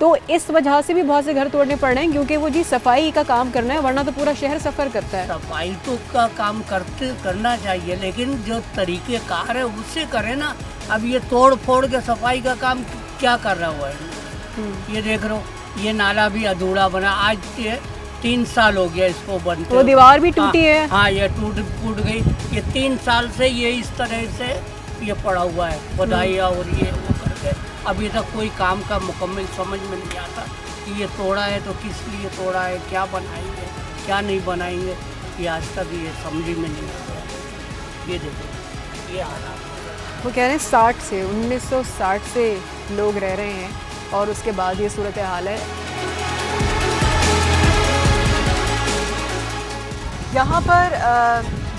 तो इस वजह से भी बहुत से घर तोड़ने पड़ रहे हैं, क्योंकि वो जी सफाई का काम करना है, वरना तो पूरा शहर सफ़र करता है।
सफाई तो का काम करना चाहिए, लेकिन जो तरीक़ेकार है उससे करें ना। अब ये तोड़ फोड़ के सफाई का काम क्या कर रहा हुआ है? ये देख रहे हो, ये नाला भी अधूरा बना, आज 3 साल हो गया इसको बनते।
वो दीवार भी टूटी है।
हाँ, ये टूट गई। ये 3 साल से ये इस तरह से ये पड़ा हुआ है, बधाई और ये वो करके अभी तक कोई काम का मुकम्मल समझ में नहीं आता कि ये तोड़ा है तो किस लिए तोड़ा है, क्या बनाएंगे क्या नहीं बनाएंगे, ये आज तक ये समझ में नहीं आता। ये देखो ये हालात।
वो कह रहे हैं 1960 से लोग रह रहे हैं और उसके बाद ये सूरत हाल है। यहाँ पर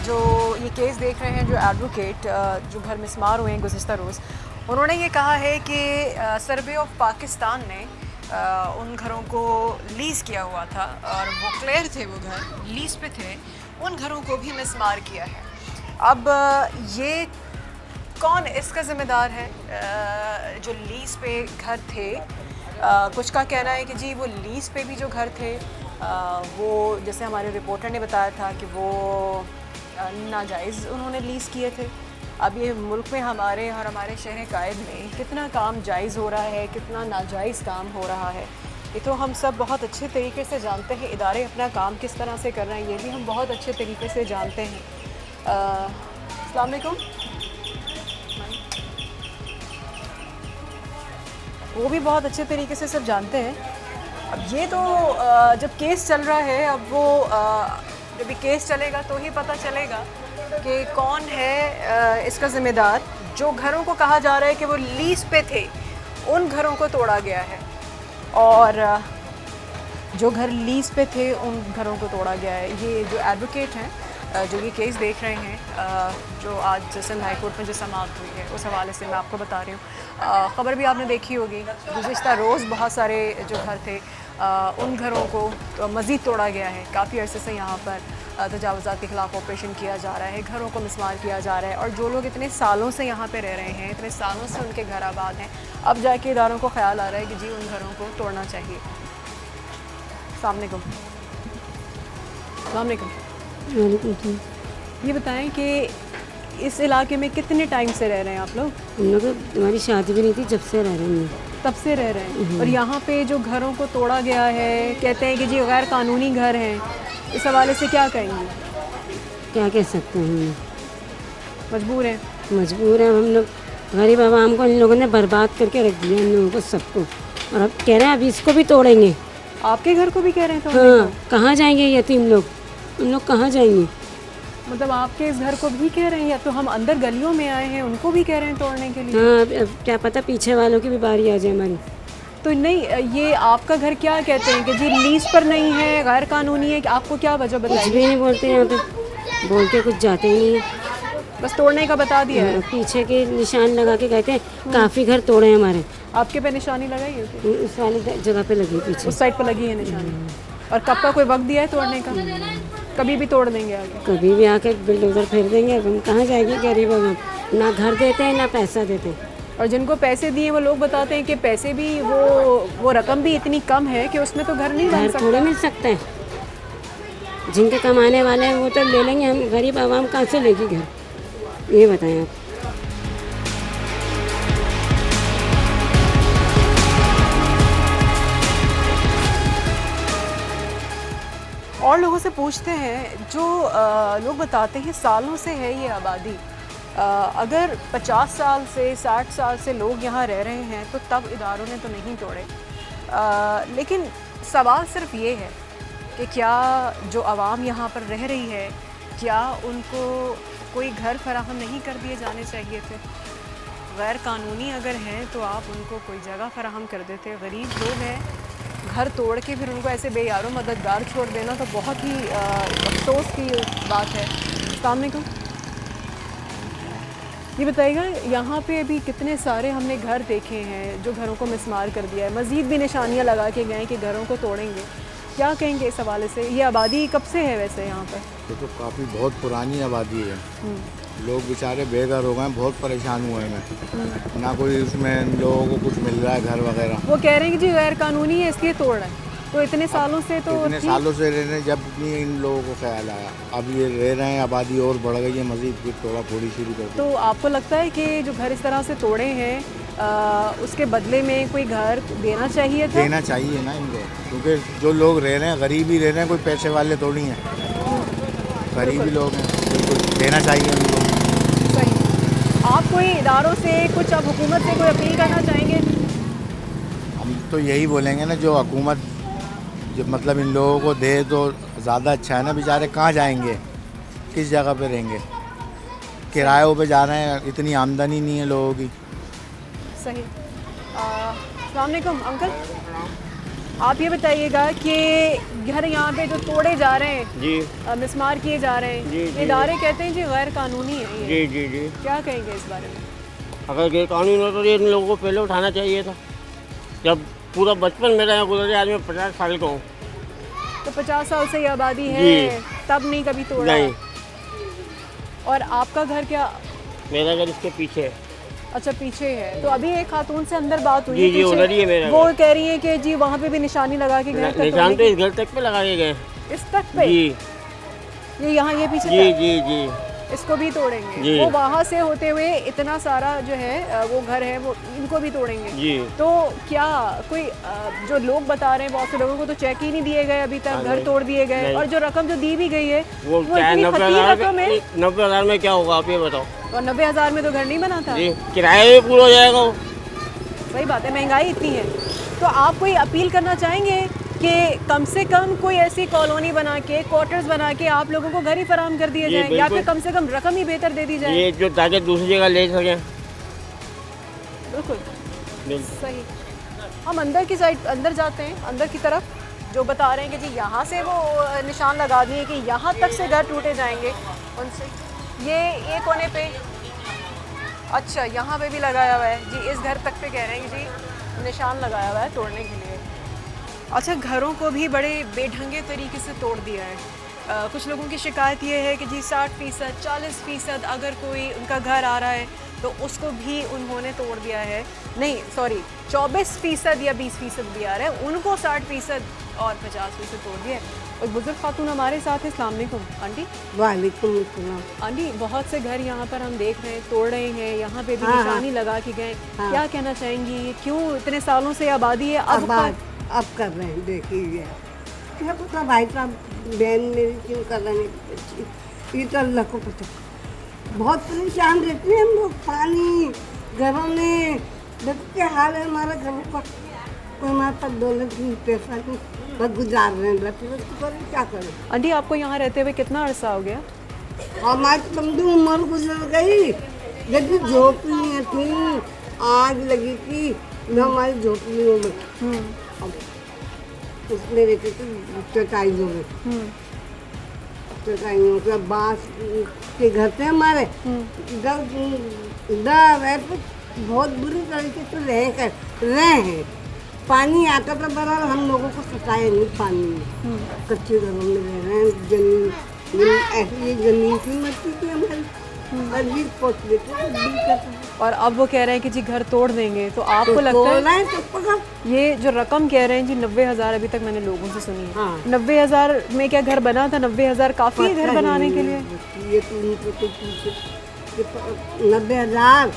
जो ये केस देख रहे हैं, जो एडवोकेट जो घर मिस्मार हुए हैं गुज़िश्ता रोज़, उन्होंने ये कहा है कि सर्वे ऑफ पाकिस्तान ने उन घरों को लीज़ किया हुआ था और वो क्लियर थे, वो घर लीज़ पे थे, उन घरों को भी मिस्मार किया है। अब ये कौन इसका ज़िम्मेदार है? जो लीज़ पे घर थे, कुछ का कहना है कि जी वो लीज़ पे भी जो घर थे वो, जैसे हमारे रिपोर्टर ने बताया था कि वो नाजायज़ उन्होंने लीज़ किए थे। अब ये मुल्क में हमारे और हमारे शहर कायद में कितना काम जायज़ हो रहा है, कितना नाजायज़ काम हो रहा है, ये तो हम सब बहुत अच्छे तरीके से जानते हैं। इदारे अपना काम किस तरह से कर रहे हैं ये भी हम बहुत अच्छे तरीके से जानते हैं। अस्सलाम वालेकुम। वो भी बहुत अच्छे तरीके से सब जानते हैं। अब ये तो जब केस चल रहा है, अब वो जब भी केस चलेगा तो ही पता चलेगा कि कौन है इसका ज़िम्मेदार। जो घरों को कहा जा रहा है कि वो लीज़ पे थे, उन घरों को तोड़ा गया है, और जो घर लीज़ पे थे उन घरों को तोड़ा गया है। ये जो एडवोकेट हैं जो ये केस देख रहे हैं, जो आज सिंध हाई कोर्ट में जो समाप्त हुई है, उस हवाले से मैं आपको बता रही हूँ। ख़बर भी आपने देखी होगी, गुज़िश्ता रोज़ बहुत सारे जो घर थे उन घरों को तो मज़ीद तोड़ा गया है। काफ़ी अरसे से यहाँ पर तजावुज़ात के ख़िलाफ़ ऑपरेशन किया जा रहा है, घरों को मिस्मार किया जा रहा है, और जो लोग इतने सालों से यहाँ पे रह रहे हैं, इतने सालों से उनके घर आबाद हैं, अब जाके इदारों को ख्याल आ रहा है कि जी उन घरों को तोड़ना चाहिए। अस्सलाम वालेकुम। ये बताएं कि इस इलाके में कितने टाइम से रह रहे हैं आप लोग?
हम लोग, हमारी शादी भी नहीं थी, जब से रह रहे हैं।
तब से रह रहे हैं। और यहाँ पे जो घरों को तोड़ा गया है, कहते हैं कि जी गैर कानूनी घर हैं, इस हवाले से क्या कहेंगे?
क्या कह सकते हैं,
मजबूर हैं
हम लोग। गरीब आवाम को इन लोगों ने बर्बाद करके रख दिया, इन लोगों को सबको, और अब कह रहे हैं अभी इसको भी तोड़ेंगे।
आपके घर को भी कह रहे हैं?
हाँ, कहाँ जाएंगे यतीम लोग? उन लोग कहाँ जाएंगे?
मतलब आपके इस घर को भी कह रहे हैं, या तो हम अंदर गलियों में आए हैं उनको भी कह रहे हैं तोड़ने के लिए?
हाँ, अब क्या पता पीछे वालों की भी बारी आ जाए हमारी।
तो नहीं, ये आपका घर क्या कहते हैं कि जी लीज पर नहीं है, गैर कानूनी है, कि आपको क्या वजह
कुछ
बताइए?
भी नहीं बोलते यहाँ पे, बोल के कुछ जाते ही नहीं है।
बस तोड़ने का बता दिया है।
पीछे के निशान लगा के कहते हैं काफ़ी घर तोड़े हैं हमारे।
आपके पे निशानी लगाई है क्या?
उस वाली जगह पे लगी पीछे,
उस साइड पर लगी है निशानी। और कब का कोई वक्त दिया है तोड़ने का? कभी भी तोड़ देंगे आगे?
कभी भी आके बिल्डोजर फेर देंगे। अब हम कहाँ जाएंगे गरीब, हम ना घर देते हैं ना पैसा देते हैं।
और जिनको पैसे दिए वो लोग बताते हैं कि पैसे भी वो रकम भी इतनी कम है कि उसमें तो घर नहीं बन
घर थोड़े
सकता।
मिल सकते हैं। जिनके कमाने वाले हैं वो तो ले लेंगे, हम गरीब आवाम कहाँ से लेगी घर, ये बताएं आप।
और लोगों से पूछते हैं, जो लोग बताते हैं सालों से है ये आबादी, अगर 50 साल से 60 साल से लोग यहाँ रह रहे हैं तो तब इदारों ने तो नहीं तोड़े। लेकिन सवाल सिर्फ ये है कि क्या जो आवाम यहाँ पर रह रही है, क्या उनको कोई घर फराहम नहीं कर दिए जाने चाहिए थे? गैर कानूनी अगर हैं तो आप उनको कोई जगह फराहम कर देते। गरीब लोग हैं, घर तोड़ के फिर उनको ऐसे बेयारो मददगार छोड़ देना तो बहुत ही अफसोस की बात है। अस्सलाम वालेकुम। ये बताइएगा, यहाँ पे अभी कितने सारे हमने घर देखे हैं जो घरों को मिसमार कर दिया है, मज़ीद भी निशानियाँ लगा के गए कि घरों को तोड़ेंगे। क्या कहेंगे इस हवाले से? ये आबादी कब से है वैसे यहाँ पर?
ये तो काफ़ी बहुत पुरानी आबादी है। लोग बेचारे बेघर हो गए हैं, बहुत परेशान हुए हैं। ना कोई उसमें लोगों को कुछ मिल रहा है घर वगैरह।
वो कह रहे हैं कि जी गैर कानूनी है इसलिए तोड़ रहे हैं। तो इतने सालों से तो
इतने सालों से रह रहे, जब नहीं इन लोगों को ख्याल आया, अब ये रह रहे हैं, आबादी और बढ़ गई है, मज़ीद फिर थोड़ा थोड़ी शुरू कर दी।
तो आपको लगता है कि जो घर इस तरह से तोड़े हैं उसके बदले में कोई घर देना चाहिए था?
देना चाहिए ना इनको, क्योंकि जो लोग रह रहे हैं गरीब ही रह रहे हैं, कोई पैसे वाले थोड़ी हैं, गरीब ही लोग हैं। बिल्कुल देना चाहिए उनको।
सही। आप कोई इदारों से कुछ, अब हुकूमत से कोई अपील करना चाहेंगे?
हम तो यही बोलेंगे ना, जो हुकूमत जो मतलब इन लोगों को दे तो ज़्यादा अच्छा है ना। बेचारे कहाँ जाएंगे, किस जगह पे रहेंगे? किरायों पे जा रहे हैं, इतनी आमदनी नहीं है लोगों की।
सही। अस्सलाम वालेकुम अंकल, आप ये बताइएगा कि घर यहाँ पे जो तोड़े जा रहे हैं
जी,
मिसमार किए जा रहे हैं,
जी, जी,
इदारे कहते हैं जी गैर कानूनी है ये।
जी जी जी।
क्या कहेंगे इस बारे में?
अगर गैर कानूनी हो तो ये इन लोगों को पहले उठाना चाहिए था। जब पूरा बचपन मेरा यहाँ गुजरे, आज मैं 50 साल का हूँ।
तो 50 साल से ये आबादी है, तब नहीं कभी तोड़ा?
नहीं।
और आपका घर क्या?
मेरा घर इसके पीछे है।
अच्छा, पीछे है। तो अभी एक खातून से अंदर बात हुई
जी जी, उधर ही है मेरा
वो
घर।
कह रही है कि जी वहाँ पे भी निशानी लगा के गए थे।
निशान तो इस घर तक पे लगा के गए।
इस तक पे?
जी।
ये यहाँ ये पीछे
जी
तक?
जी जी।
इसको भी तोड़ेंगे?
जी।
वो वहाँ से होते हुए इतना सारा जो है वो घर है, वो इनको भी तोड़ेंगे?
जी।
तो क्या कोई जो लोग बता रहे हैं, बहुत से लोगों को तो चेक ही नहीं दिए गए अभी तक, घर तोड़ दिए गए, और जो रकम जो दी भी गई है
वो क्या 90,000 में क्या होगा आप ये बताओ?
और 90,000 में तो घर नहीं बना था।
जी, किराया भी पूरा हो जाएगा वो।
सही बात है, महंगाई इतनी है। तो आप कोई अपील करना चाहेंगे कि कम से कम कोई ऐसी कॉलोनी बना के, क्वार्टर्स बना के आप लोगों को घर ही फराहम कर दिए जाए, या फिर कम से कम रकम ही बेहतर दे दी जाए?
ये जो ताकि दूसरी जगह ले सकें।
बिल्कुल सही। हम अंदर की साइड, अंदर जाते हैं, अंदर की तरफ। जो बता रहे हैं कि जी यहाँ से वो निशान लगा दिए कि यहाँ तक से घर टूटे जाएंगे उनसे। ये कोने पे, अच्छा यहाँ पे भी लगाया हुआ है जी, इस घर तक पे कह रहे हैं कि जी निशान लगाया हुआ है तोड़ने के लिए। अच्छा, घरों को भी बड़े बेढंगे तरीके से तोड़ दिया है। कुछ लोगों की शिकायत ये है कि जी 60%, 40% अगर कोई उनका घर आ रहा है तो उसको भी उन्होंने तोड़ दिया है। नहीं सॉरी, 24% या 20% भी आ रहा है, उनको 60% और 50% तोड़ दिया है। और बुजुर्ग खातून हमारे साथ है। अस्सलाम वालेकुम आंटी।
वालेकुम अस्सलाम।
आंटी, बहुत से घर यहाँ पर हम देख रहे हैं तोड़ रहे हैं, यहाँ पे भी निशानी लगा के गए। क्या कहना चाहेंगी, क्यों इतने सालों से आबादी है
अब कर रहे हैं? देखिए क्या पता भाई साहब, बहन मेरी क्यों कर रहे हैं, ये तो अल्लाह को पता। बहुत परेशान रहते हैं हम लोग, पानी घरों में। देखो क्या हाल है हमारा घरों का, कोई हमारे पास दौलत नहीं, पैसा नहीं, बस गुजार रहे हैं, बस क्या करें।
आंटी, आपको यहाँ रहते हुए कितना अरसा हो गया?
हमारी तो लंबी उम्र गुजर गई, जब झोपड़ियाँ थी, आग लगी थी, न हमारी झोपड़ियों में, अब उसमें रहते थे चटाइयों में, चटाइयों के बांस के घर थे हमारे, इधर है तो बहुत बुरी तरीके से रहे हैं। पानी आता था बराबर, हम लोगों को फंसाया नहीं पानी में, कच्चे घरों में रह रहे हैं। जमीन ऐसी जमीन की मट्टी थी हमारी, अभी पोत लेते।
और अब वो कह रहे हैं कि जी घर तोड़ देंगे, तो आपको लगता है
तो
ये जो रकम कह रहे हैं जी 90,000, अभी तक मैंने लोगों से सुनी है, 90,000 में क्या घर बना था? 90,000 काफ़ी है घर बनाने के लिए?
ये तो 90,000,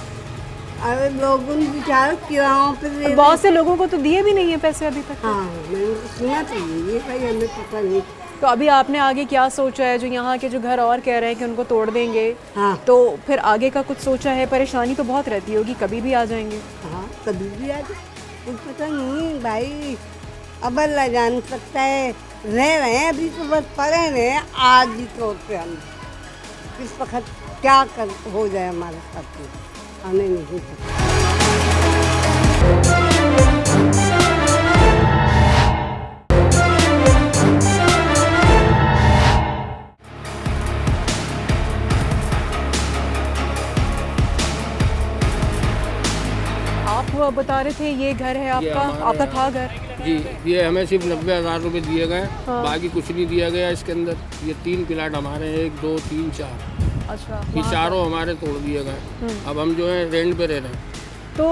अरे लोगों ने बेचारे किरायों पे,
बहुत से लोगों को तो दिए भी नहीं है पैसे अभी तक।
हाँ, मैंने सुना था ये, भाई हमें पता नहीं।
तो अभी आपने आगे क्या सोचा है? जो यहाँ के जो घर और कह रहे हैं कि उनको तोड़ देंगे,
हाँ,
तो फिर आगे का कुछ सोचा है? परेशानी तो बहुत रहती होगी, कभी भी आ जाएंगे।
हाँ, कभी भी आ जाए, कुछ पता नहीं भाई, अब अल्लाह जान सकता है। रह रहे हैं अभी तो, बस पड़े रहे आज भी तौर पे हम, किस वक्त क्या कर हो जाए हमारे साथ, हमें नहीं पता।
आप बता रहे थे ये घर है आपका, आपका था घर?
जी, ये हमें सिर्फ 90,000 रुपये दिए गए, बाकी कुछ नहीं दिया गया इसके अंदर। ये 3 प्लाट हमारे हैं, 1 2 3 4।
अच्छा,
ये चारों हमारे तोड़ दिए गए। अब हम जो है रेंट पे रह रहे हैं।
तो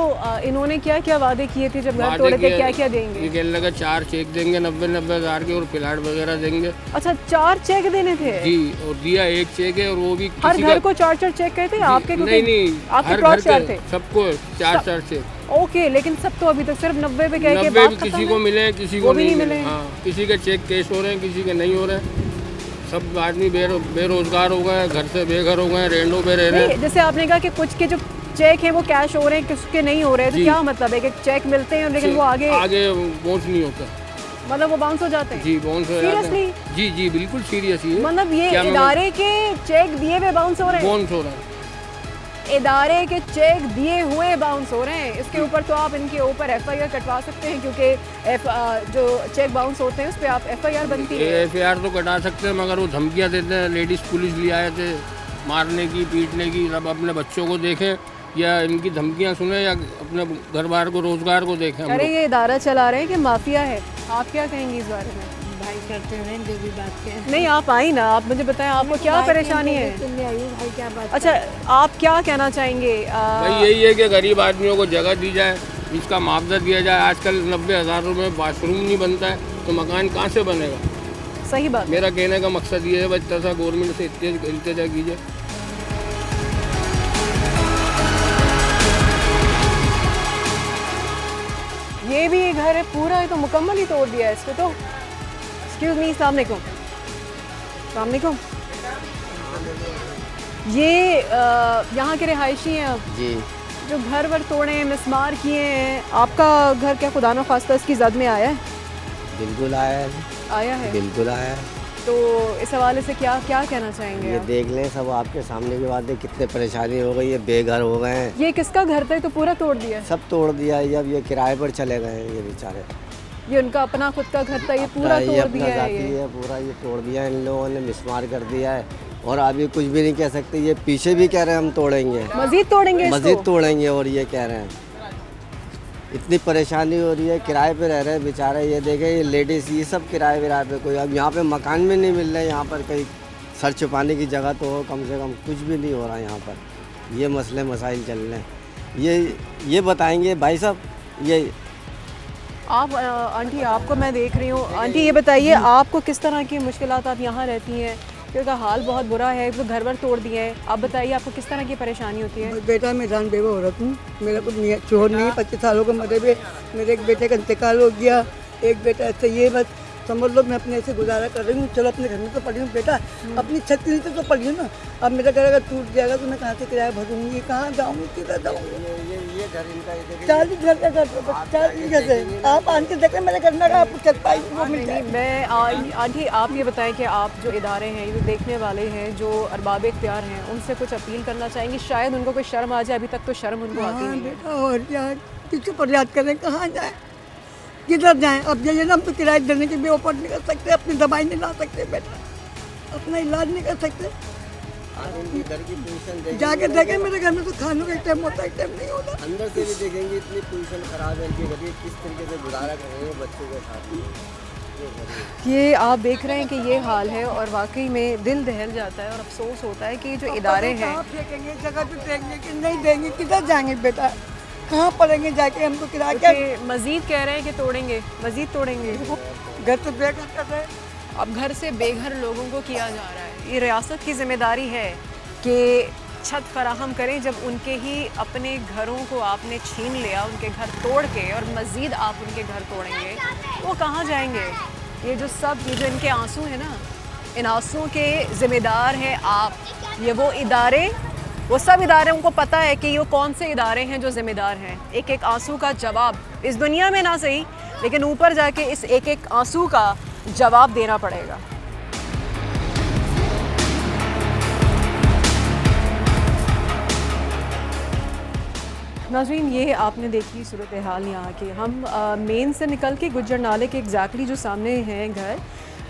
इन्होंने क्या क्या वादे किए थे जब घर तोड़े थे? क्या क्या देंगे?
ये कहने लगा 4 चेक देंगे 90,000 के, और प्लाट वगैरह देंगे।
अच्छा, 4 चेक देने थे?
जी, और दिया 1 चेक है, और वो भी
हर घर को 4 चेक कहते हैं आपके?
नहीं,
आपके
हर
प्लॉट
घर
थे
सबको 4 चेक।
ओके, लेकिन सब तो अभी तक सिर्फ 90 पे कह के
90
बात
किसी को मिले, किसी को नहीं मिले। हाँ, किसी के चेक कैश हो रहे हैं, किसी के नहीं हो रहे हैं। सब आदमी बेरोजगार हो गए, घर से बेघर हो गए, रेंटों पे रह रहे हैं।
जैसे आपने कहा कि कुछ के जो चेक हैं वो कैश हो रहे हैं, किसके नहीं हो रहे हैं, तो क्या मतलब है कि चेक मिलते हैं लेकिन वो आगे
बाउंस नहीं होता?
मतलब वो बाउंस हो जाते हैं?
जी, बाउंस हो जाते हैं। जी जी, बिल्कुल सीरियस ही है।
मतलब ये इदारे के चेक दिए हुए बाउंस हो रहे हैं?
बाउंस हो रहे हैं,
इदारे के चेक दिए हुए बाउंस हो रहे हैं। इसके ऊपर तो आप इनके ऊपर FIR कटवा सकते हैं, क्योंकि जो चेक बाउंस होते हैं उस पर आप FIR बनती है।
FIR तो कटा सकते हैं, मगर वो धमकियाँ देते हैं। लेडीज़ पुलिस ले आए थे मारने की, पीटने की। अब अपने बच्चों को देखें या इनकी धमकियाँ सुने, या अपने घर बार को, रोजगार को देखें।
अरे ये इदारा चला रहे हैं कि माफिया है, आप क्या कहेंगी इस बारे में?
भाई करते हैं जो भी बात करें।
नहीं, आप आई ना, आप मुझे बताएं आपको क्या परेशानी है?
भाई क्या बात?
अच्छा, आप क्या कहना चाहेंगे?
भाई यही है कि गरीब आदमियों को जगह दी जाए, इसका मुआवजा दिया जाए। आजकल 90,000 रुपये में बाथरूम नहीं बनता है, तो मकान कहाँ से बनेगा?
सही बात।
मेरा कहने का मकसद ये है, बच्चा सा गवर्नमेंट से इल्तिजा कीजिए।
ये भी एक घर है पूरा, है तो मुकम्मल ही तोड़ दिया है इसको तो। एक्सक्यूज मी, अस्सलाम वालेकुम। ये यहाँ के रिहायशी हैं आप
जी,
जो घर वर तोड़े हैं, मिसमार किए हैं। आपका घर क्या खुदा न खास्ता इसकी जद में आया है?
बिल्कुल आया है, बिल्कुल आया है।
तो इस हवाले से क्या क्या कहना चाहेंगे
ये
आप?
देख लें, सब आपके सामने की बात है, कितने परेशानी हो गई है, बेघर हो गए हैं।
ये किसका घर था? तो पूरा तोड़ दिया है?
सब तोड़ दिया है, अब ये किराए पर चले गए हैं ये बेचारे।
ये उनका अपना खुद का घर था, ये पूरा तोड़ दिया है?
ये पूरा ये तोड़ दिया है, इन लोगों ने मिसमार कर दिया है। और अभी कुछ भी नहीं कह सकते, ये पीछे भी कह रहे हैं हम तोड़ेंगे,
मजीद तोड़ेंगे,
मजीद तोड़ेंगे। और ये कह रहे हैं इतनी परेशानी हो रही है, किराए पे रह रहे हैं बेचारे। ये देखें, ये लेडीज़, ये सब किराए विराए पे, कोई अब यहाँ पे मकान भी नहीं मिल रहे। यहाँ पर कहीं सर छुपाने की जगह तो हो कम से कम, कुछ भी नहीं हो रहा यहाँ पर। ये मसले मसाइल चल रहे हैं। ये बताएंगे भाई साहब। ये
आप आंटी, आपको मैं देख रही हूँ। आंटी ये बताइए, आपको किस तरह की मुश्किलात, आप यहाँ रहती हैं, क्योंकि हाल बहुत बुरा है, तो घर वर तोड़ दिए हैं। आप बताइए आपको किस तरह की परेशानी होती है?
बेटा मैं जान बेवा हो रहा हूँ, मेरा कुछ चोर नहीं है, 25 सालों का मरे हुए। मेरे एक बेटे का इंतकाल हो गया, एक बेटा ऐसे। ये बस समझ लो मैं अपने ऐसे गुजारा कर रही हूँ। चलो अपने घर में तो पड़ी हूँ बेटा, अपनी छत के नीचे तो पड़ी हूँ ना। अब मेरा घर अगर टूट जाएगा तो मैं कहाँ से किराया भरूंगी, कहाँ जाऊँगी, किधर जाऊँगी?
ये घर इनका
40 घर का घर, 40 घर से आप आके देखें मेरे घर में आपको छत पाई वो मिल जाए।
मैं आंटी आप ये बताएं कि आप जो इदारे हैं, ये जो देखने वाले हैं, जो अरबाब इख्तियार हैं, उनसे कुछ अपील करना चाहेंगे? शायद उनको कोई शर्म आ जाए, अभी तक तो शर्म उनको आती नहीं है।
बेटा और यार किसी पर याद करें, कहाँ जाए, किधर जाएं? अब ये ना हम तो किराया देने के भी ऊपर नहीं कर सकते, अपनी दवाई नहीं ला सकते बेटा, अपना इलाज नहीं कर सकते।
घर की पोजीशन
जाके देखें मेरे घर में तो खाने का टाइम होता है, टाइम नहीं होता।
अंदर से भी देखेंगे इतनी पोजीशन खराब है इनके घर की, किस तरीके से गुजारा कर रहे हैं बच्चों के साथ।
ये आप देख रहे हैं कि ये हाल है और वाकई में दिल दहल जाता है और अफसोस होता है कि जो इदारे हैं,
फेंकेंगे जगह पे फेंकेंगे कि नहीं देंगे, किधर जाएंगे बेटा, कहाँ पड़ेंगे जाके? हमको किराया क्या
मजीद कह रहे हैं कि तोड़ेंगे, मजीद तोड़ेंगे।
घर से बेघर कर रहे हैं।
अब घर से बेघर लोगों को किया जा रहा है। ये रियासत की जिम्मेदारी है कि छत फराहम करें, जब उनके ही अपने घरों को आपने छीन लिया, उनके घर तोड़ के, और मज़ीद आप उनके घर तोड़ेंगे, वो कहाँ जाएंगे? ये जो इनके आंसू हैं ना, इन आंसुओं के ज़िम्मेदार हैं आप। ये वो इदारे, वो सब इदारे, उनको पता है कि ये कौन से इदारे हैं जो ज़िम्मेदार हैं। एक एक आंसू का जवाब इस दुनिया में ना सही, लेकिन ऊपर जाके इस एक एक आंसू का जवाब देना पड़ेगा। नाज़रीन, ये आपने देखी सूरत हाल यहाँ की। हम मेन से निकल के गुज्जर नाले के एग्जैक्टली जो सामने हैं घर,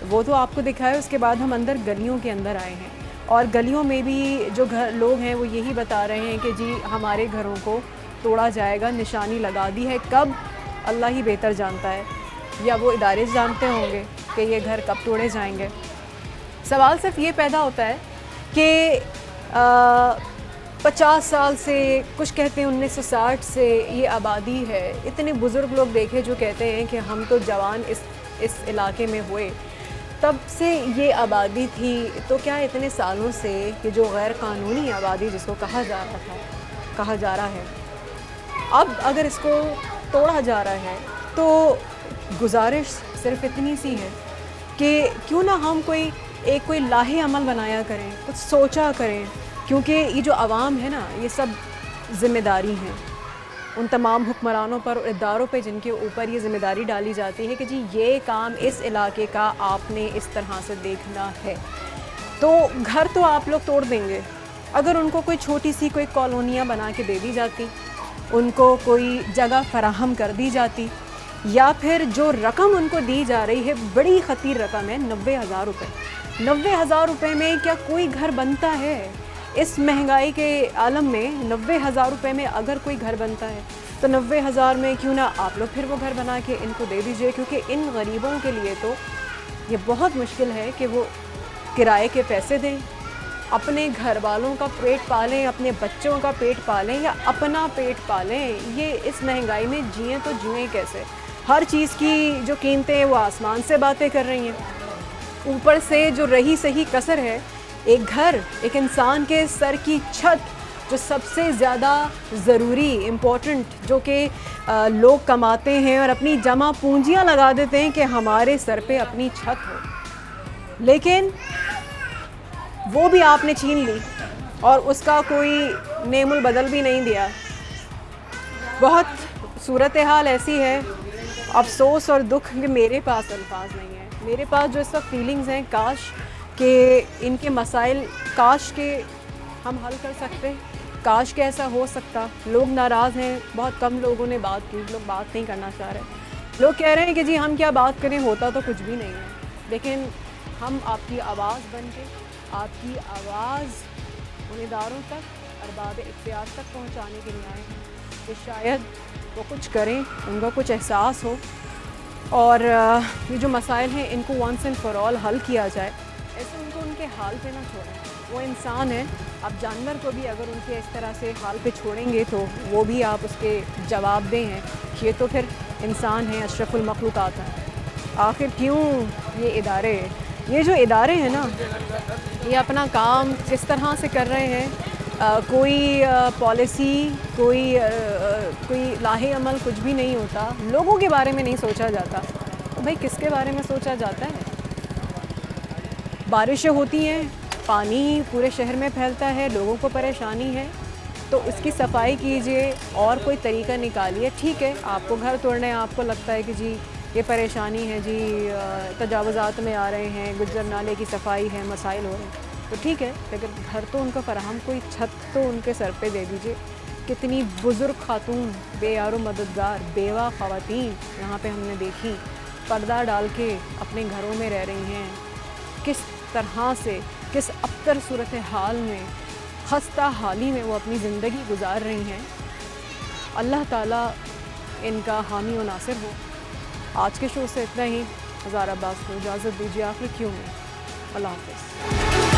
वो तो आपको दिखाया। उसके बाद हम अंदर गलियों के अंदर आए हैं और गलियों में भी जो घर लोग हैं वो यही बता रहे हैं कि जी हमारे घरों को तोड़ा जाएगा, निशानी लगा दी है। कब, अल्लाह ही बेहतर जानता है, या वो इदारे जानते होंगे कि ये घर कब तोड़े जाएंगे। सवाल सिर्फ ये पैदा होता है कि 50 साल से, कुछ कहते हैं 1960 से ये आबादी है। इतने बुज़ुर्ग लोग देखे जो कहते हैं कि हम तो जवान इस इलाके में हुए, तब से ये आबादी थी। तो क्या इतने सालों से ये जो गैर कानूनी आबादी जिसको कहा जा रहा है, अब अगर इसको तोड़ा जा रहा है, तो गुजारिश सिर्फ इतनी सी है कि क्यों ना हम कोई लाहे अमल बनाया करें, कुछ सोचा करें, क्योंकि ये जो आवाम है ना, ये सब ज़िम्मेदारी हैं उन तमाम हुक्मरानों पर और इदारों पे जिनके ऊपर ये ज़िम्मेदारी डाली जाती है कि जी ये काम इस इलाके का आपने इस तरह से देखना है। तो घर तो आप लोग तोड़ देंगे, अगर उनको कोई छोटी सी कोई कॉलोनियाँ बना के दे दी जाती, उनको कोई जगह फराहम कर दी जाती, या फिर जो रकम उनको दी जा रही है, बड़ी ख़तीर रकम है, 90,000 रुपये। 90,000 रुपये में क्या कोई घर बनता है? इस महंगाई के आलम में 90,000 रुपये में अगर कोई घर बनता है, तो 90,000 में क्यों ना आप लोग फिर वो घर बना के इनको दे दीजिए। क्योंकि इन गरीबों के लिए तो ये बहुत मुश्किल है कि वो किराए के पैसे दें, अपने घर वालों का पेट पालें, अपने बच्चों का पेट पालें, या अपना पेट पालें। ये इस महंगाई में जिएँ तो जिएँ कैसे? हर चीज़ की जो कीमतें हैं वो आसमान से बातें कर रही हैं। ऊपर से जो रही सही कसर है, एक घर, एक इंसान के सर की छत, जो सबसे ज़्यादा ज़रूरी, इम्पोर्टेंट, जो कि लोग कमाते हैं और अपनी जमा पूंजियां लगा देते हैं कि हमारे सर पे अपनी छत हो, लेकिन वो भी आपने छीन ली और उसका कोई नेमुल बदल भी नहीं दिया। बहुत सूरत हाल ऐसी है, अफसोस और दुख कि मेरे पास अल्फाज नहीं है। मेरे पास जो इस वक्त फीलिंग्स हैं, काश कि इनके मसाइल, काश के हम हल कर सकते, काश के ऐसा हो सकता। लोग नाराज़ हैं, बहुत कम लोगों ने बात की, लोग बात नहीं करना चाह रहे। लोग कह रहे हैं कि जी हम क्या बात करें, होता तो कुछ भी नहीं है। लेकिन हम आपकी आवाज़ बन के, आपकी आवाज़ उन इदारों तक, अरबाब इख्तियार तक पहुँचाने के लिए आए हैं कि शायद वो कुछ करें, उनका कुछ एहसास हो और ये जो मसाइल हैं इनको वंस एंड फॉर ऑल हल किया जाए। ऐसे उनको उनके हाल पे ना छोड़ें, वो इंसान है। आप जानवर को भी अगर उनके इस तरह से हाल पे छोड़ेंगे तो वो भी आप उसके जवाबदेह हैं। ये तो फिर इंसान है, अशरफुल मखलूक़ात है। आखिर क्यों ये जो इदारे हैं ना, ये अपना काम किस तरह से कर रहे हैं? कोई पॉलिसी, कोई लाहे अमल कुछ भी नहीं होता। लोगों के बारे में नहीं सोचा जाता, तो भाई किसके बारे में सोचा जाता है? बारिशें होती हैं, पानी पूरे शहर में फैलता है, लोगों को परेशानी है, तो इसकी सफाई कीजिए और कोई तरीका निकालिए। ठीक है, आपको घर तोड़ने आपको लगता है कि जी ये परेशानी है, जी तजावुज़ात में आ रहे हैं, गुज्जर नाले की सफाई है, मसाइल हो रहे हैं, तो ठीक है, लेकिन घर तो उनका फराहम, कोई छत तो उनके सर पे दे दीजिए। कितनी बुज़ुर्ग खातून, बेयारो मददगार, बेवा ख़वातीन यहाँ पे हमने देखी, पर्दा डाल के अपने घरों में रह रही हैं। किस तरह से, किस अबतर सूरत हाल में, खस्ता हाली में वो अपनी ज़िंदगी गुजार रही हैं। अल्लाह ताला इनका हामी व नासिर हो। आज के शो से इतना ही। हज़ार अब्बास को इजाज़त दीजिए। आखिर क्यों में अल्लाह हाफ़िज़।